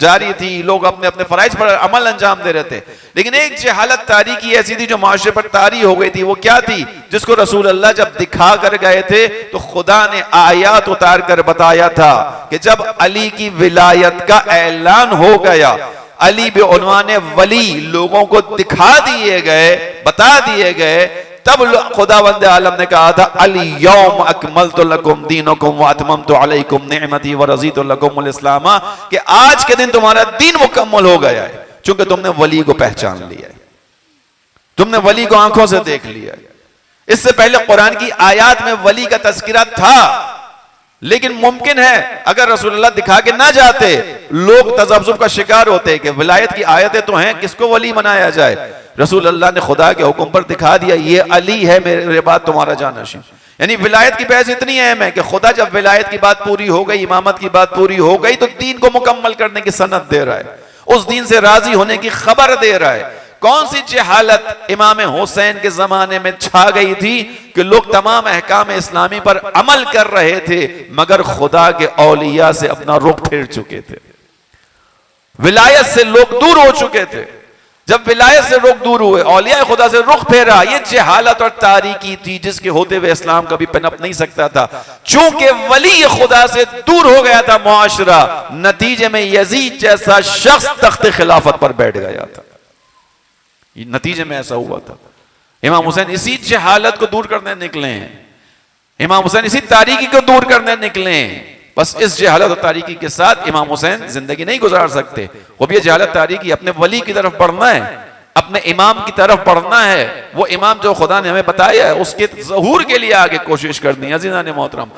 جاری تھی، لوگ اپنے اپنے فرائض پر عمل انجام دے رہے تھے، لیکن ایک جہالت تاریکی ایسی تھی جو معاشرے پر طاری ہو گئی تھی۔ وہ کیا تھی؟ جس کو رسول اللہ جب دکھا کر گئے تھے تو خدا نے آیات اتار کر بتایا تھا کہ جب علی کی ولایت کا اعلان ہو گیا، علی بعنوان ولی لوگوں کو دکھا دیے گئے، بتا دیے گئے، تب خداوند عالم نے کہا تھا الیوم اکملت لکم دینکم واتممت علیکم نعمتی ورضیت لکم الاسلام، کہ آج کے دن تمہارا دین مکمل ہو گیا ہے، چونکہ تم نے ولی کو پہچان لیا ہے، تم نے ولی کو آنکھوں سے دیکھ لیا ہے۔ اس سے پہلے قرآن کی آیات میں ولی کا تذکرہ تھا، لیکن ممکن ہے اگر رسول اللہ دکھا کے نہ جاتے لوگ تذبذب کا شکار ہوتے کہ ولایت کی آیتیں تو ہیں، کس کو ولی منایا جائے؟ رسول اللہ نے خدا کے حکم پر دکھا دیا یہ علی ہے میرے بعد تمہارا جانشین۔ یعنی ولایت کی بحث اتنی اہم ہے کہ خدا جب ولایت کی بات پوری ہو گئی، امامت کی بات پوری ہو گئی، تو دین کو مکمل کرنے کی سند دے رہا ہے، اس دین سے راضی ہونے کی خبر دے رہا ہے۔ کون سی جہالت امام حسین کے زمانے میں چھا گئی تھی کہ لوگ تمام احکام اسلامی پر عمل کر رہے تھے مگر خدا کے اولیاء سے اپنا رخ پھیر چکے تھے، ولایت سے لوگ دور ہو چکے تھے۔ جب ولایت سے رخ دور ہوئے، اولیاء خدا سے رخ پھیرا، یہ جہالت اور تاریکی تھی جس کے ہوتے ہوئے اسلام کبھی پنپ نہیں سکتا تھا۔ چونکہ ولی خدا سے دور ہو گیا تھا معاشرہ، نتیجے میں یزید جیسا شخص تخت خلافت پر بیٹھ گیا تھا، نتیجے میں ایسا ہوا تھا۔ امام حسین اسی جہالت کو دور کرنے نکلے ہیں، امام حسین اسی تاریکی کو دور کرنے نکلے ہیں۔ بس اس جہالت و تاریکی کے ساتھ امام حسین زندگی نہیں گزار سکتے۔ وہ بھی یہ جہالت تاریکی اپنے ولی کی طرف بڑھنا ہے، اپنے امام کی طرف بڑھنا ہے، وہ امام جو خدا نے ہمیں بتایا ہے اس کے ظہور کے لیے آگے کوشش کرنی ہے۔ عزیزان محترم،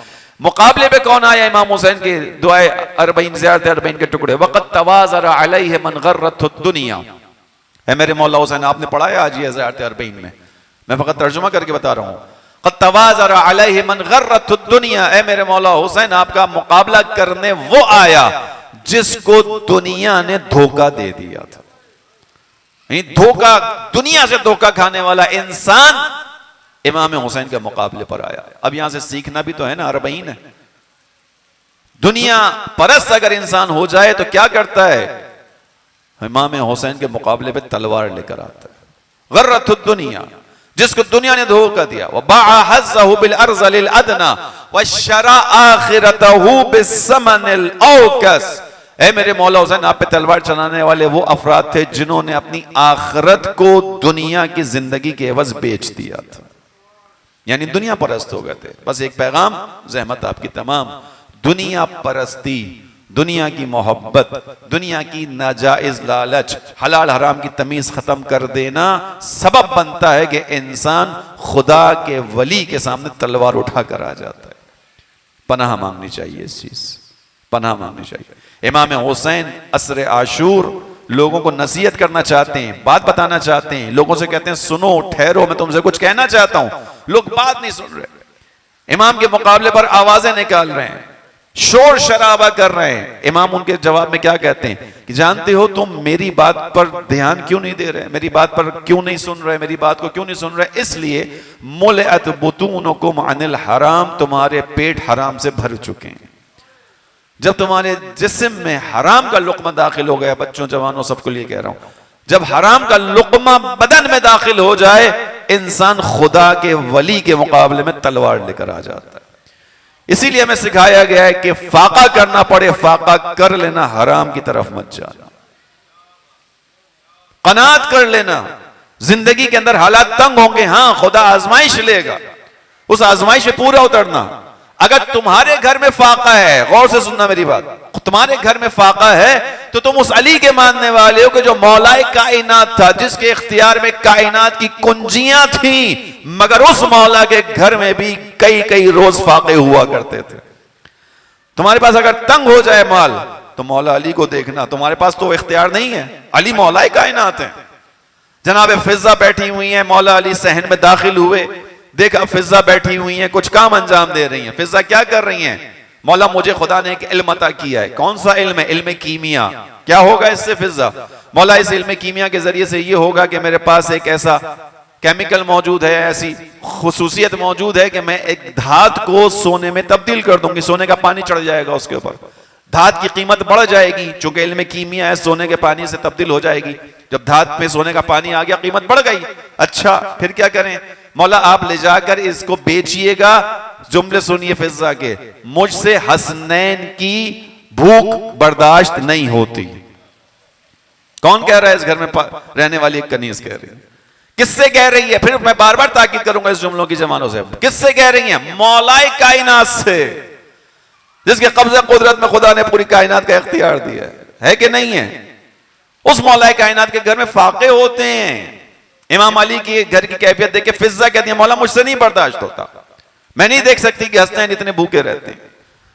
مقابلے پہ کون آیا امام حسین کے دعائے 40 زیارت 40 کے ٹکڑے؟ وقت توازر علیہ من غرت الدنیا، اے میرے مولا حسین، آپ نے پڑھا ہے آج یہ زیارت 40 میں فقط ترجمہ کر کے بتا رہا ہوں۔ قد توازر علیہ من غرت الدنیا، اے میرے مولا حسین آپ کا مقابلہ کرنے وہ آیا جس کو دنیا نے دھوکہ دے دیا تھا۔ یعنی دھوکہ، دنیا سے دھوکہ کھانے والا انسان امام حسین کے مقابلے پر آیا۔ اب یہاں سے سیکھنا بھی تو ہے نا، 40 ہے۔ دنیا پرست اگر انسان ہو جائے تو کیا کرتا ہے؟ امام حسین کے مقابلے پہ تلوار لے کر آتا ہے۔ غرت الدنیا، جس کو دنیا نے دھوکہ دیا، وَبَاعَ حَزَّهُ بِالْأَرْضِ لِلْأَدْنَى وَاشْتَرَى آخِرَتَهُ بِالثَّمَنِ الْأَوْكَسِ۔ اے میرے مولا حسین، آپ پہ تلوار چلانے والے وہ افراد تھے جنہوں نے اپنی آخرت کو دنیا کی زندگی کے عوض بیچ دیا تھا، یعنی دنیا پرست ہو گئے تھے۔ بس ایک پیغام، زحمت آپ کی تمام، دنیا پرستی، دنیا کی محبت، دنیا کی ناجائز لالچ، حلال حرام کی تمیز ختم کر دینا سبب بنتا ہے کہ انسان خدا کے ولی کے سامنے تلوار اٹھا کر آ جاتا ہے۔ پناہ مانگنی چاہیے، اس چیز پناہ مانگنی چاہیے۔ امام حسین عصر عاشور لوگوں کو نصیحت کرنا چاہتے ہیں، بات بتانا چاہتے ہیں، لوگوں سے کہتے ہیں سنو، ٹھہرو، میں تم سے کچھ کہنا چاہتا ہوں۔ لوگ بات نہیں سن رہے، امام کے مقابلے پر آوازیں نکال رہے ہیں، شور شرابہ کر رہے ہیں۔ امام ان کے جواب میں کیا کہتے ہیں کہ جانتے ہو تم میری بات پر دھیان کیوں نہیں دے رہے، میری بات پر کیوں نہیں سن رہے، میری بات کو کیوں نہیں سن رہے؟ اس لیے ملئت بطونکم عن الحرام، تمہارے پیٹ حرام سے بھر چکے ہیں۔ جب تمہارے جسم میں حرام کا لقمہ داخل ہو گیا، بچوں جوانوں سب کو لیے کہہ رہا ہوں، جب حرام کا لقمہ بدن میں داخل ہو جائے انسان خدا کے ولی کے مقابلے میں تلوار لے کر آ جاتا ہے۔ اسی لیے ہمیں سکھایا گیا ہے کہ فاقہ کرنا پڑے فاقہ کر لینا، حرام کی طرف مت جانا، قناعت کر لینا۔ زندگی کے اندر حالات تنگ ہوں گے، ہاں خدا آزمائش لے گا، اس آزمائش میں پورا اترنا۔ اگر تمہارے گھر میں فاقہ ہے، غور سے سننا میری بات، تمہارے گھر میں فاقہ ہے تو تم اس علی کے ماننے والے ہو کہ جو مولا کائنات تھا، جس کے اختیار میں کائنات کی کنجیاں تھیں، مگر اس مولا کے گھر میں بھی کئی روز فاقے ہوا کرتے تھے۔ تمہارے پاس اگر تنگ ہو جائے مال تو مولا علی کو دیکھنا، تمہارے پاس تو اختیار نہیں ہے، علی مولا کائنات ہیں۔ جناب فضہ بیٹھی ہوئی ہیں، مولا علی صحن میں داخل ہوئے، دیکھا فضہ بیٹھی ہوئی ہیں، کچھ کام انجام دے رہی ہیں۔ فضہ کیا کر رہی ہیں؟ مولا مجھے خدا نے ایک علم عطا کیا ہے. کون سا علم ہے؟ علم کیمیا. کیا ہوگا اس سے فضا؟ مولا اس علم کیمیا کے ذریعے سے یہ ہوگا کہ میرے پاس ایک ایسا کیمیکل موجود ہے, ایسی خصوصیت موجود ہے کہ میں ایک دھات کو سونے میں تبدیل کر دوں گی. سونے کا پانی چڑھ جائے گا اس کے اوپر, دھات کی قیمت بڑھ جائے گی. چونکہ علم کیمیا ہے, سونے کے پانی سے تبدیل ہو جائے گی. جب دھات میں سونے کا پانی آ گیا, قیمت بڑھ گئی. اچھا پھر کیا کریں؟ مولا آپ لے جا کر اس کو بیچیے گا. جملے سنیے فضا کے, مجھ سے حسنین کی بھوک برداشت نہیں ہوتی. کون کہہ رہا ہے؟ اس گھر میں رہنے والی ایک کنیز کہہ رہی ہے. کس سے کہہ رہی ہے؟ پھر میں بار بار تاکید کروں گا اس جملوں کی جمانوں سے. کس سے کہہ رہی ہیں؟ مولا کائنات سے, جس کے قبضہ قدرت میں خدا نے پوری کائنات کا اختیار دیا ہے کہ نہیں ہے؟ اس مولا کائنات کے گھر میں فاقے ہوتے ہیں. امام علی کی گھر کی کیفیت دیکھ کے فضا کہتی ہے مولا مجھ سے نہیں برداشت ہوتا, میں نہیں دیکھ سکتی کہ حسنین اتنے بھوکے رہتے ہیں.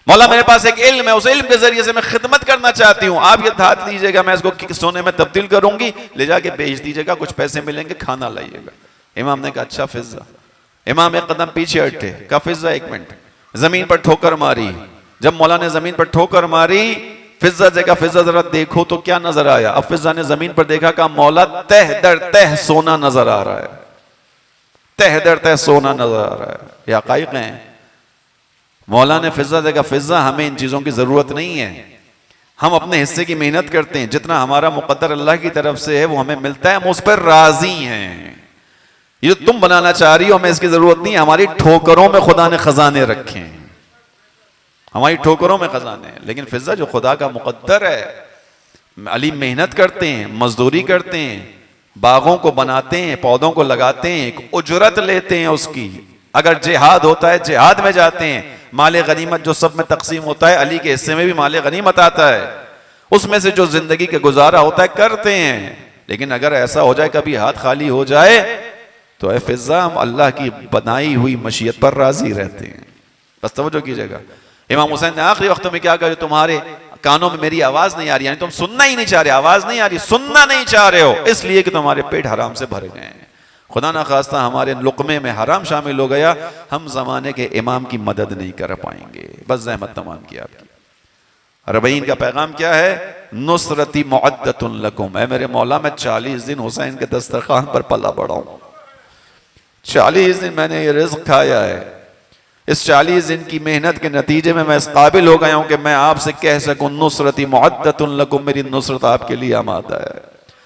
مولا میرے پاس ایک علم ہے, اس علم کے ذریعے سے میں خدمت کرنا چاہتی ہوں. آپ یہ دھات لیجئے گا, میں اس کو سونے میں تبدیل کروں گی, لے جا کے بیچ دیجئے گا, کچھ پیسے ملیں گے, کھانا لائیے گا. امام نے کہا اچھا فضا. امام ایک قدم پیچھے ہٹے, کہا فضا ایک منٹ. زمین پر ٹھوکر ماری. جب مولا نے زمین پر ٹھوکر ماری, فضا سے کہا فضا ذرا دیکھو تو کیا نظر آیا؟ اب فضا نے زمین پر دیکھا, کہا مولا تہ در تہ سونا نظر آ رہا ہے. تہ در تہ سونا نظر آ رہا ہے. یہ حقائق ہیں. مولا نے فضا سے کہا فضا ہمیں ان چیزوں کی ضرورت نہیں ہے, ہم اپنے حصے کی محنت کرتے ہیں, جتنا ہمارا مقدر اللہ کی طرف سے ہے وہ ہمیں ملتا ہے, ہم اس پر راضی ہیں. یہ جو تم بنانا چاہ رہی ہو ہمیں اس کی ضرورت نہیں. ہماری ٹھوکروں میں خدا نے خزانے رکھے ہیں, ہماری ٹھوکروں میں خزانے ہیں. لیکن فضا جو خدا کا مقدر ہے, علی محنت کرتے ہیں, مزدوری کرتے ہیں, باغوں کو بناتے ہیں, پودوں کو لگاتے ہیں, ایک اجرت لیتے ہیں اس کی. اگر جہاد ہوتا ہے جہاد میں جاتے ہیں, مال غنیمت جو سب میں تقسیم ہوتا ہے, علی کے حصے میں بھی مال غنیمت آتا ہے, اس میں سے جو زندگی کا گزارا ہوتا ہے کرتے ہیں. لیکن اگر ایسا ہو جائے کبھی ہاتھ خالی ہو جائے تو اے فضا ہم اللہ کی بنائی ہوئی مشیت پر راضی رہتے ہیں. بس توجہ کیجئے گا. امام حسین نے آخری وقتوں میں کیا کہا, جو تمہارے کانوں میں میری آواز نہیں آ رہی, یعنی تم سننا ہی نہیں چاہ رہے, آواز نہیں آ رہی, سننا نہیں چاہ رہے ہو, اس لیے کہ تمہارے پیٹ حرام سے بھر گئے ہیں. خدا نہ خواستہ ہمارے لقمے میں حرام شامل ہو گیا, ہم زمانے کے امام کی مدد نہیں کر پائیں گے. بس زحمت تمام کیا آپ کی. ربعین کا پیغام کیا ہے؟ نصرتی معدۃ لکم. اے میرے مولا میں 40 دن حسین کے دسترخوان پر پلا بڑھا ہوں. 40 دن میں نے یہ رزق کھایا ہے. اس 40 دن کی محنت کے نتیجے میں اس قابل ہو گیا ہوں کہ میں آپ سے کہہ سکوں نصرتی معدۃ لکم, میری نصرت آپ کے لیے آمادہ ہے.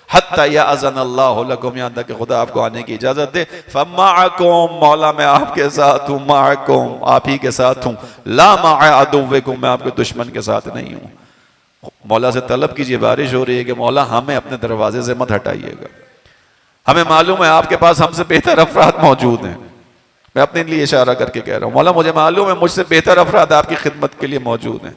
حتی یأذن اللہ لکم, یہاں تک کہ خدا آپ کو آنے کی اجازت دے. فمعکم, مولا میں آپ کے ساتھ ہوں, معکم آپ ہی کے ساتھ ہوں, لا مع عدوکم, میں آپ کے دشمن کے ساتھ نہیں ہوں. مولا سے طلب کیجئے, بارش ہو رہی ہے, کہ مولا ہمیں اپنے دروازے سے مت ہٹائیے گا. ہمیں معلوم ہے آپ کے پاس ہم سے بہتر افراد موجود ہیں. میں اپنے لیے اشارہ کر کے کہہ رہا ہوں, مولا مجھے معلوم ہے مجھ سے بہتر افراد آپ کی خدمت کے لیے موجود ہیں.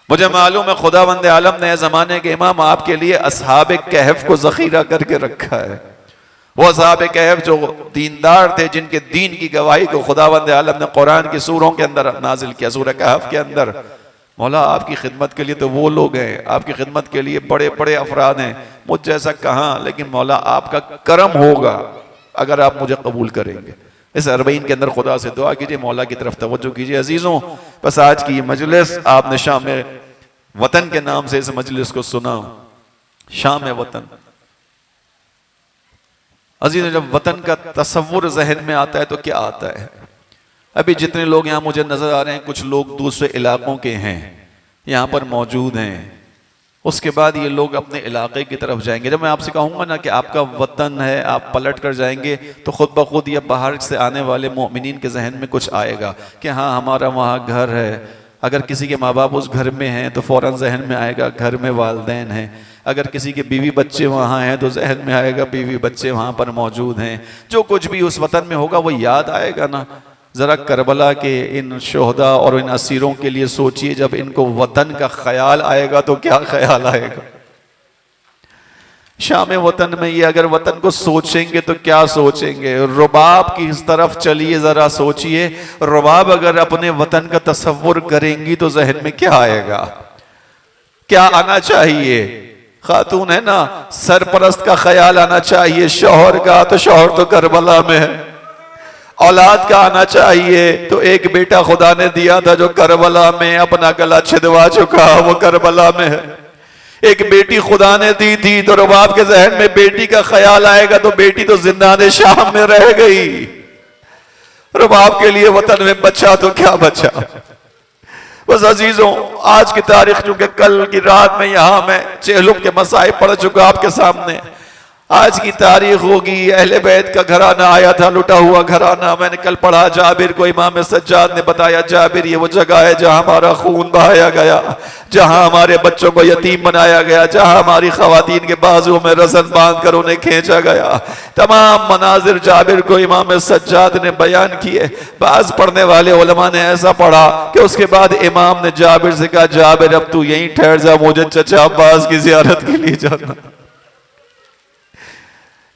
مجھے معلوم ہے خداوند عالم نے زمانے کے امام آپ کے لیے اصحاب کہف کو ذخیرہ کر کے رکھا ہے. وہ اصحاب کہف جو دیندار تھے, جن کے دین کی گواہی کو خداوند عالم نے قرآن کی سوروں کے اندر نازل کیا, سورہ کہف کے اندر. مولا آپ کی خدمت کے لیے تو وہ لوگ ہیں, آپ کی خدمت کے لیے بڑے بڑے افراد ہیں, مجھ جیسا کہاں, لیکن مولا آپ کا کرم ہوگا اگر آپ مجھے قبول کریں گے. اس اربعین کے اندر خدا سے دعا کیجئے, مولا کی طرف توجہ کیجئے. عزیزوں, بس آج کی یہ مجلس آپ نے شام وطن کے نام سے اس مجلس کو سنا, شام وطن. عزیزوں, جب وطن کا تصور ذہن میں آتا ہے تو کیا آتا ہے؟ ابھی جتنے لوگ یہاں مجھے نظر آ رہے ہیں, کچھ لوگ دوسرے علاقوں کے ہیں, یہاں پر موجود ہیں. اس کے بعد یہ لوگ اپنے علاقے کی طرف جائیں گے. جب میں آپ سے کہوں گا نا کہ آپ کا وطن ہے, آپ پلٹ کر جائیں گے, تو خود بخود یہ باہر سے آنے والے مومنین کے ذہن میں کچھ آئے گا کہ ہاں ہمارا وہاں گھر ہے. اگر کسی کے ماں باپ اس گھر میں ہیں تو فوراً ذہن میں آئے گا گھر میں والدین ہیں. اگر کسی کے بیوی بچے وہاں ہیں تو ذہن میں آئے گا بیوی بچے وہاں پر موجود ہیں. جو کچھ بھی اس وطن میں ہوگا وہ یاد آئے گا نا. ذرا کربلا کے ان شہداء اور ان اسیروں کے لیے سوچئے, جب ان کو وطن کا خیال آئے گا تو کیا خیال آئے گا. شام وطن میں یہ اگر وطن کو سوچیں گے تو کیا سوچیں گے. رباب کی اس طرف چلیے, ذرا سوچئے, رباب اگر اپنے وطن کا تصور کریں گی تو ذہن میں کیا آئے گا, کیا آنا چاہیے. خاتون ہے نا, سرپرست کا خیال آنا چاہیے. شوہر کا تو شوہر تو کربلا میں ہے, اولاد کا آنا چاہیے، تو ایک بیٹا خدا نے دیا تھا جو کربلا میں اپنا گلا چھدوا چکا، وہ کربلا میں ہے۔ ایک بیٹی خدا نے دی تھی، تو رباب کے ذہن میں بیٹی کا خیال آئے گا تو بیٹی تو زندان شام میں رہ گئی۔ رباب کے لیے وطن میں بچہ تو کیا بچہ۔ بس عزیزوں، آج کی تاریخ چونکہ کل کی رات میں یہاں میں چہلم کے مسائل پڑھ چکا آپ کے سامنے، آج کی تاریخ ہوگی اہل بیت کا گھرانہ آیا تھا، لٹا ہوا گھرانہ۔ میں نے کل پڑھا جابر کو، امام سجاد نے بتایا جابر یہ وہ جگہ ہے جہاں ہمارا خون بہایا گیا، جہاں ہمارے بچوں کو یتیم بنایا گیا، جہاں ہماری خواتین کے بازو میں رسن باندھ کر انہیں کھینچا گیا۔ تمام مناظر جابر کو امام سجاد نے بیان کیے۔ بعض پڑھنے والے علماء نے ایسا پڑھا کہ اس کے بعد امام نے جابر سے کہا جابر اب تو یہیں ٹھہر جا، مجھے چچا عباس کی زیارت کے لیے جانا۔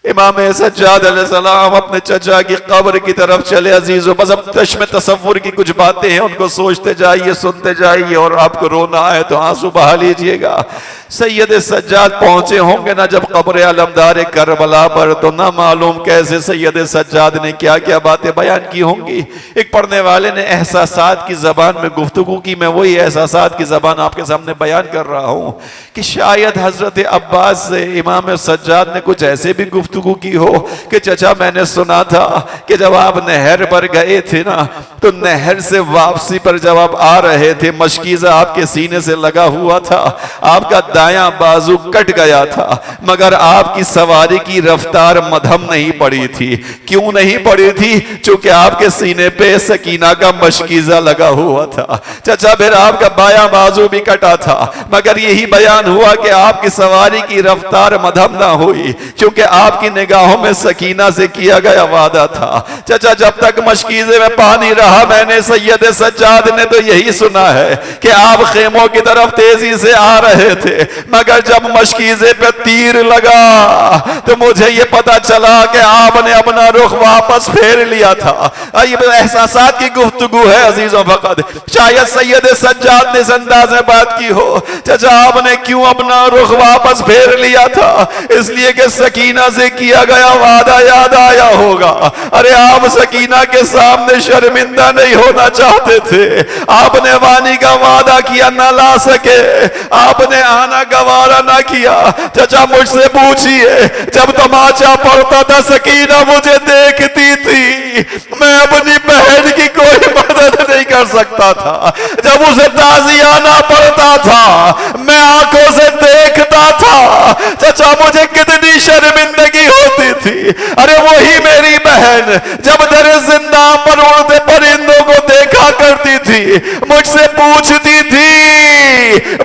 امام سجاد علیہ السلام اپنے چچا کی قبر کی طرف چلے۔ عزیزو بس اب چشم تصور کی کچھ باتیں ہیں، ان کو سوچتے جائیے، سنتے جائیے، اور آپ کو رونا آئے تو آنسو بہا لیجئے گا۔ سید سجاد پہنچے ہوں گے نا جب قبر علمدار کربلا پر، تو نہ معلوم کیسے سید سجاد نے کیا کیا باتیں بیان کی ہوں گی۔ ایک پڑھنے والے نے احساسات کی زبان میں گفتگو کی، میں وہی احساسات کی زبان آپ کے سامنے بیان کر رہا ہوں کہ شاید حضرت عباس سے امام سجاد نے کچھ ایسے بھی گفتگو کی ہو کہ چچا میں نے سنا تھا کہ جب آپ نہر پر گئے تھے نا تو نہر سے واپسی پر جب آپ آ رہے تھے مشکیزہ آپ کے سینے سے لگا ہوا تھا، آپ کا دایاں بازو کٹ گیا تھا، مگر آپ کی سواری کی رفتار مدھم نہیں پڑی تھی۔ کیوں نہیں پڑی تھی؟ چونکہ آپ کے سینے پہ سکینہ کا مشکیزہ لگا ہوا تھا۔ چچا پھر آپ کا بایاں بازو بھی کٹا تھا، مگر یہی بیان ہوا کہ آپ کی سواری کی رفتار مدھم نہ ہوئی، چونکہ آپ کی نگاہوں میں سکینہ سے کیا گیا وعدہ تھا۔ چچا جب تک مشکیزے میں پانی رہا میں نے سید سجاد نے تو یہی سنا ہے کہ آپ خیموں کی طرف تیزی سے آ رہے تھے، مگر جب مشکیزے پہ تیر لگا تو مجھے یہ پتا چلا کہ آپ نے اپنا رخ واپس پھیر لیا تھا۔ یہ احساسات کی گفتگو ہے عزیزوں فقط۔ شاید سید سجاد نے اس انداز میں بات کی ہو، چچا آپ نے کیوں اپنا رخ واپس پھیر لیا تھا؟ اس لیے کہ سکینہ سے کیا گیا وعدہ یاد آیا ہوگا۔ ارے آپ سکینہ کے سامنے شرمندہ نہیں ہونا چاہتے تھے، آپ نے وانی کا وعدہ کیا نہ لا سکے، آپ نے آنا گوارا نہ کیا۔ چچا مجھ سے پوچھئے جب تماچا پڑتا تھا سکینہ مجھے دیکھتی تھی، میں اپنی بہن کی کوئی مدد نہیں کر سکتا تھا۔ جب اسے تازیانہ پڑتا تھا میں آنکھوں سے دیکھتا تھا، چچا مجھے کتنی شرمندگی ہوتی تھی۔ ارے وہی میری بہن جب در زندان پر اڑتے پرندوں کو دیکھا کرتی تھی مجھ سے پوچھتی تھی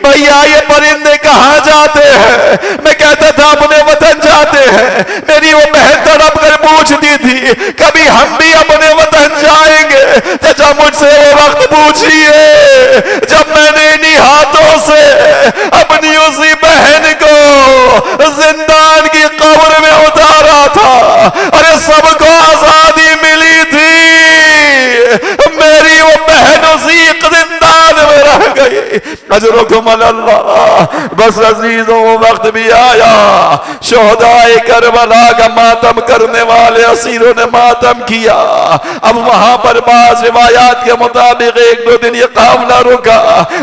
بھیا یہ پرندے کہاں جاتے ہیں؟ میں کہتا تھا اپنے وطن جاتے ہیں۔ میری وہ بہن تڑپ کر پوچھتی تھی کبھی ہم بھی اپنے وطن جائیں گے؟ چچا مجھ سے وہ وقت پوچھئے جب میں نے انہی ہاتھوں سے اپنی اسی بہن کو زندان کی قبر میں اتارا تھا۔ ارے سب کو آزادی ملی تھی، میری وہ بہن اسی زندان میں رہ گئی۔ اجرکم اللہ۔ بس عزیزوں وہ وقت بھی آیا، شہدائے کربلا کا ماتم کرنے والے اسیروں نے ماتم کیا۔ اب وہاں پر بعض روایات کے مطابق 1-2 دن یہ قافلہ رکا،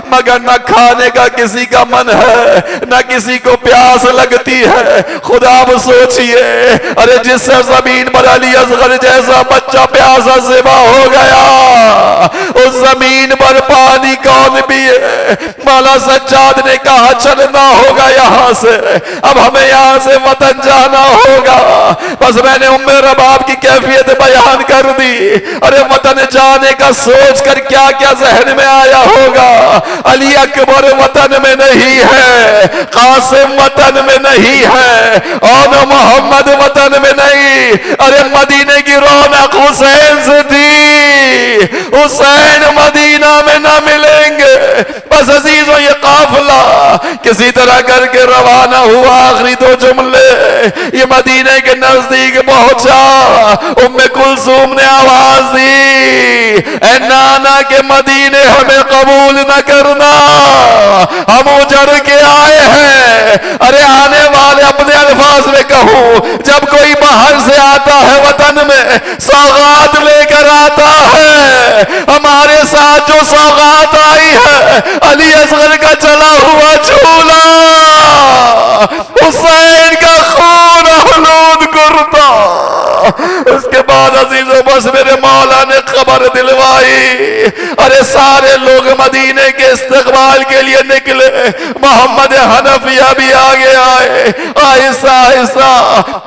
مگر نہ کھانے کا کسی کا من ہے نہ کسی کو پیاس لگتی ہے۔ خدا اب سوچئے ارے جس سرزمین پر علی اصغر جیسا بچہ پیاسا ذبح ہو گیا اس زمین پر پانی کون پیے؟ مولا سجاد نے کہا چلنا ہوگا یہاں سے، اب ہمیں یہاں سے وطن جانا ہوگا۔ بس میں نے ام رباب کی کیفیت بیان کر دی۔ ارے وطن جانے کا سوچ کر کیا کیا ذہن میں آیا ہوگا۔ علی اکبر وطن میں نہیں ہے، قاسم وطن میں نہیں ہے، اور محمد وطن میں نہیں۔ ارے مدینے کی رونق حسین سے تھی، حسین مدینہ میں نہ ملیں گے۔ بس عزیزوں یہ قافلہ کسی طرح کر کے روانہ ہوا۔ آخری 2 جملے یہ مدینے کے نزدیک پہنچا۔ ام کلثوم نے آواز دی اے نانا کے مدینے ہمیں قبول نہ کرنا، ہم اجڑ کے آئے ہیں۔ ارے آنے والے اپنے الفاظ میں کہوں جب کوئی باہر سے آتا ہے وطن میں سوغات لے کر آتا ہے. ہمارے ساتھ جو سوغات آئی ہے علی اصغر کا چلا ہوا جھولا, حسین کا خون آلود کرتا. اس کے بعد عزیزوں بس میرے مولا نے خبر دلوائی, ارے سارے لوگ مدینے کے استقبال کے لیے نکلے, محمد حنفیہ بھی آگے آئے. آہستہ آہستہ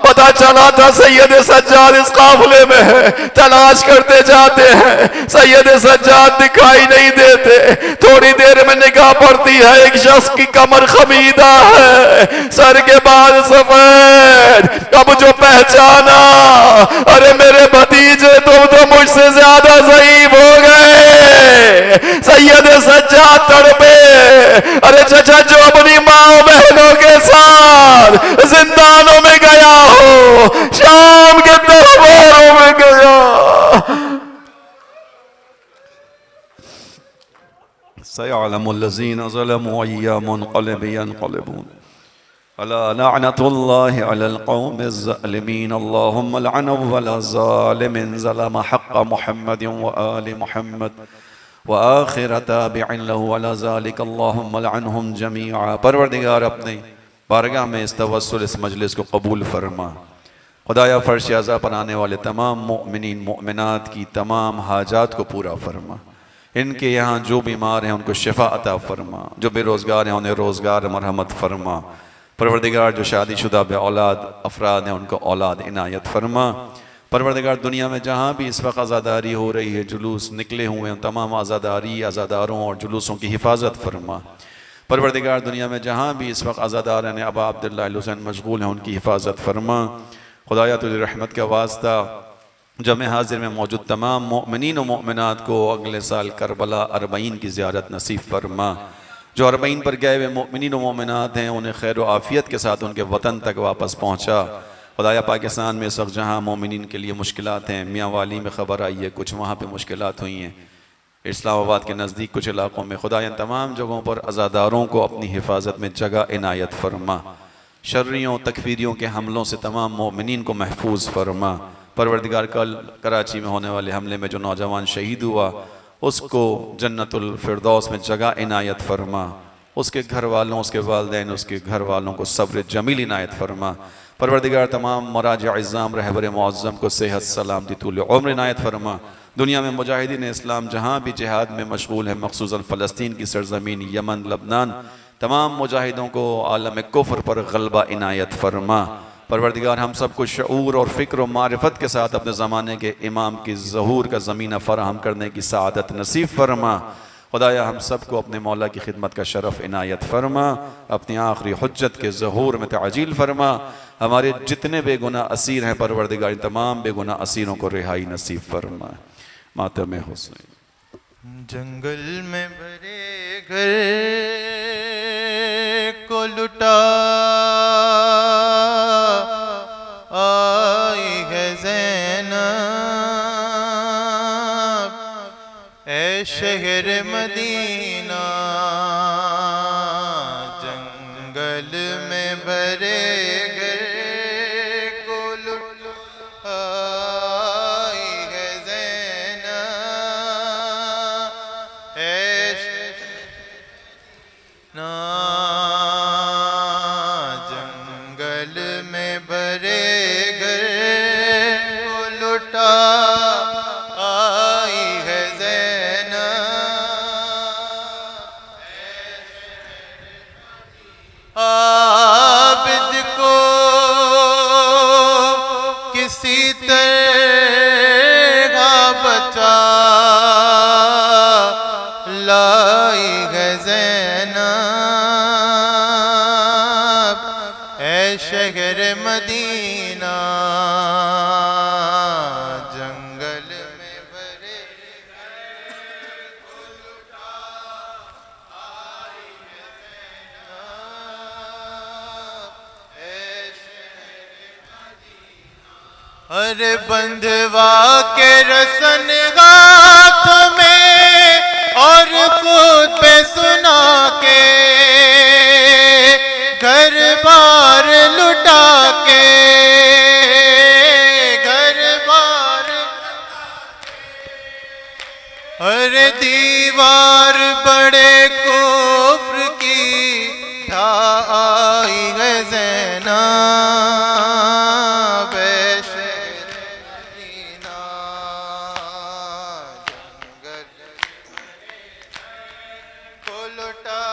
پتا چلا تھا سید سجاد اس قافلے میں ہے, تلاش کرتے جاتے ہیں, سید سجاد دکھائی نہیں دیتے. تھوڑی دیر میں نگاہ پڑتی ہے ایک شخص کی کمر خمیدہ ہے, سر کے بال سفید. اب جو پہچانا, ارے میرے بھتیجے تم تو مجھ سے زیادہ ضعیف ہو گئے. سید سجاد تڑپے, ارے چچا جو اپنی ماں بہنوں کے ساتھ زندانوں میں گیا ہو, شام کے درباروں میں گیا. سيعلم الذين ظلموا أي منقلب ينقلبون ألا لعنة الله على القوم الظالمين. اللهم لعن أول ظالم ظلم حق محمد وآل محمد وآخر تابع له على ذلك اللهم لعنهم جميعا. پروردگار اپنے بارگاہ میں اس توسل اس مجلس کو قبول فرما. خدایا فرش اعضا پر آنے والے تمام مؤمنین مؤمنات کی تمام حاجات کو پورا فرما. ان کے یہاں جو بیمار ہیں ان کو شفا عطا فرما, جو بے روزگار ہیں انہیں روزگار مرحمت فرما. پروردگار جو شادی شدہ بے اولاد افراد ہیں ان کو اولاد عنایت فرما. پروردگار دنیا میں جہاں بھی اس وقت عزاداری ہو رہی ہے, جلوس نکلے ہوئے ہیں, تمام عزاداری عزاداروں اور جلوسوں کی حفاظت فرما. پروردگار دنیا میں جہاں بھی اس وقت عزادار ہیں ابا عبداللہ الحسین مشغول ہیں, ان کی حفاظت فرما. خدایا تجھے رحمت کا واسطہ جمع حاضر میں موجود تمام مؤمنین و مؤمنات کو اگلے سال کربلا 40 کی زیارت نصیب فرما. جو 40 پر گئے ہوئے مؤمنین و مؤمنات ہیں انہیں خیر و عافیت کے ساتھ ان کے وطن تک واپس پہنچا. خدایا پاکستان میں اس وقت جہاں مومنین کے لیے مشکلات ہیں, میاں والی میں خبر آئی ہے کچھ وہاں پہ مشکلات ہوئی ہیں, اسلام آباد کے نزدیک کچھ علاقوں میں, خدایا تمام جگہوں پر عزاداروں کو اپنی حفاظت میں جگہ عنایت فرما. شرریوں تکفیریوں کے حملوں سے تمام مومنین کو محفوظ فرما. پروردگار کل کراچی میں ہونے والے حملے میں جو نوجوان شہید ہوا اس کو جنت الفردوس میں جگہ عنایت فرما. اس کے گھر والوں, اس کے والدین, اس کے گھر والوں کو صبر جمیل عنایت فرما. پروردگار تمام مراجع عظام رہبر معظم کو صحت سلامتی طول عمر عنایت فرما. دنیا میں مجاہدین اسلام جہاں بھی جہاد میں مشغول ہیں, مخصوصاً فلسطین کی سرزمین, یمن, لبنان, تمام مجاہدوں کو عالم کفر پر غلبہ عنایت فرما. پروردگار ہم سب کو شعور اور فکر و معرفت کے ساتھ اپنے زمانے کے امام کی ظہور کا زمینہ فراہم کرنے کی سعادت نصیب فرما. خدایا ہم سب کو اپنے مولا کی خدمت کا شرف عنایت فرما. اپنی آخری حجت کے ظہور میں تعجیل فرما. ہمارے جتنے بے گناہ اسیر ہیں پروردگار تمام بے گناہ اسیروں کو رہائی نصیب فرما. ماتم حسین. جنگل میں بھرے گھر کو لٹا آئی ہے زینب, اے شہر مدینہ. جنگل میں بھرے گھر کو لٹا آئی ہے زینب, اے جنگل میں بھرے گھر کو لٹا آئی ہے زینب, عابد کو کسی طرح بچا لائی ہے زینب, اے شہر مدینہ. جنگل میں بھرے گھر کو لٹا آئی ہے زینب, اے شہر مدینہ. ہر بندھوا کے رسن ہاتھ میں اور خود پہ سنا کے گھر بار لٹا کے, گھر بار ارے دیوار بڑے کفر کی ڈھا آئی ہے زینب شیر مدینہ جنگل کو لٹا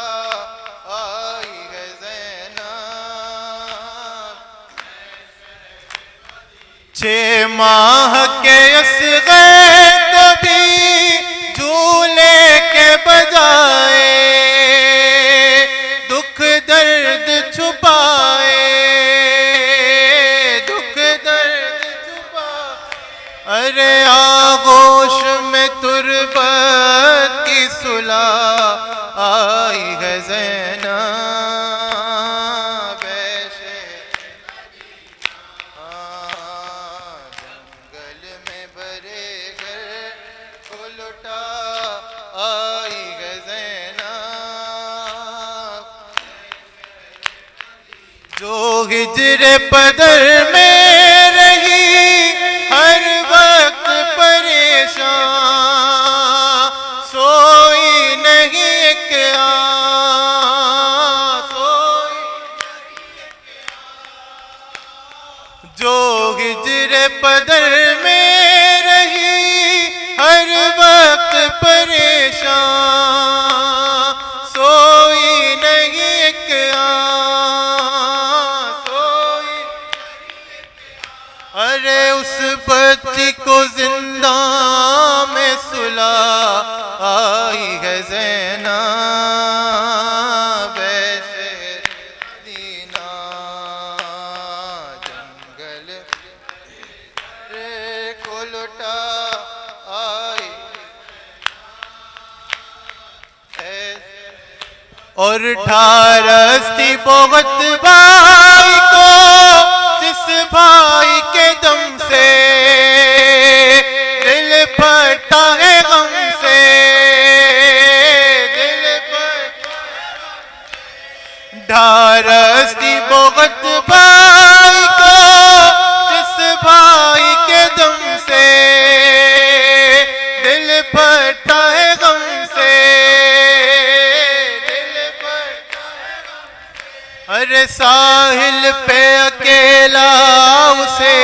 آئی ہے زینب 6 ماہ کے اصغر کو بھی جھولے کے بجائے دکھ درد چھپائے دکھ درد چھپائے ارے آغوش میں تربت کی صلح آئی ہے زینب جنگل میں برے گھر کو لٹا آئی ہے زینب جو ہجر بدر میں رہی ہر وقت پریشان سوئی نہیں ایک آن سوئی جو ہجر بدر میں رہی ہر وقت پریشان سوئی نہیں ایک آن سوئی ارے اس بچی کو زندہ میں صلح آئی ہے زینب شیر مدینہ جنگل کو لٹا آئی ہے اور ڈھارس تھی بہت بھائی کو جس بھائی کے دم سے دل پھٹا ہے غم سے دل پھٹا ڈھارس تھی بہت بھائی کو جس بھائی کے دم سے دل پھٹا ہے غم سے دل پھٹا ہے غم ارے ساحل پہ اکیلا اسے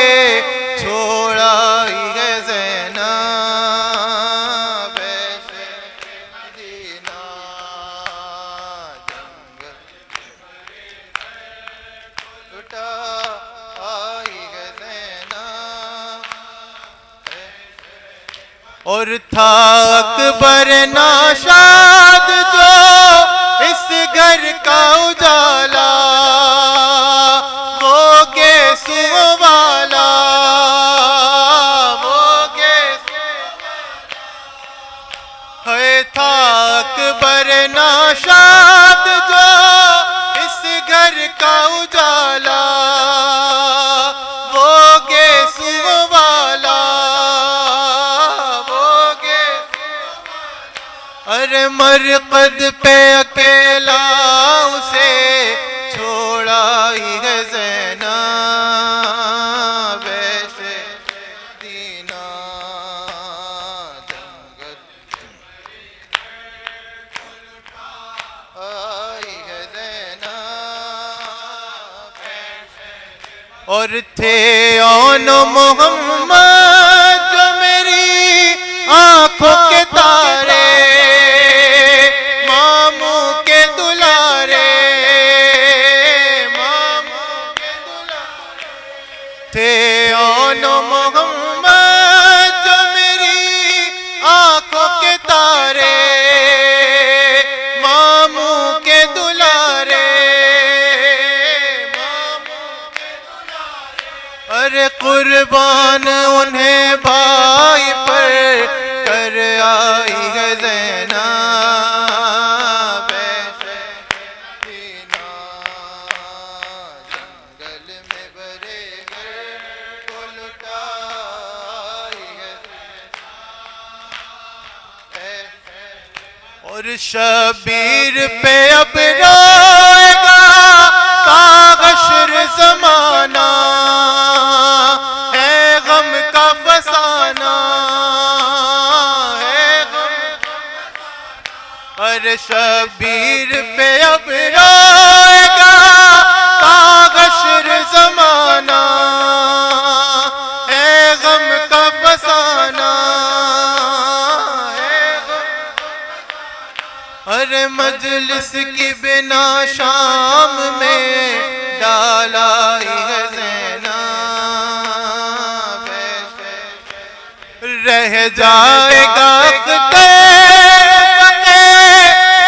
چھوڑا ہی ہے زینب شیر مدینہ جنگل لٹا آئی ہے زینب اور تھا اکبر ناشاد جو اس گھر کا اجالا وہ گیسو والا وہ گیسو ہے تھا اکبر ناشاد جو اس گھر کا اجالا وہ گیسو والا وہ گیسو ارے مرقد پہ اکیلا اسے چھوڑا ہی ہے زینب شیر مدینہ جنگل آئی ہے زینب اور تھے اون محمد جو میری آنکھوں کے تارے ماموں کے دلارے ماموں کے دلارے تھے اون محمد جو میری آنکھوں کے تارے ماموں کے دلارے ارے قربان انہیں بھائی پر کر آئی ہے زینب شیر مدینہ جنگل میں برے گھر کو لٹا آئی ہے اور شبیر پہ اب روئے گا تا حشر زمانہ ہے غم کا فسانہ ہے غم شبیر پہ اب روئے گا کاغشر زمانہ، اے غم کا فسانہ، ارے مجلس کی بنا شام میں ڈالا ہے زینب، رہ جائے گا اختر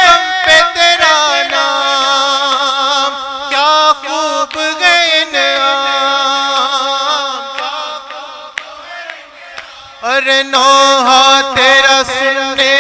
غم پہ تیرا نام، کیا خوب گئے انعام، ارے نوحہ تیرا سننے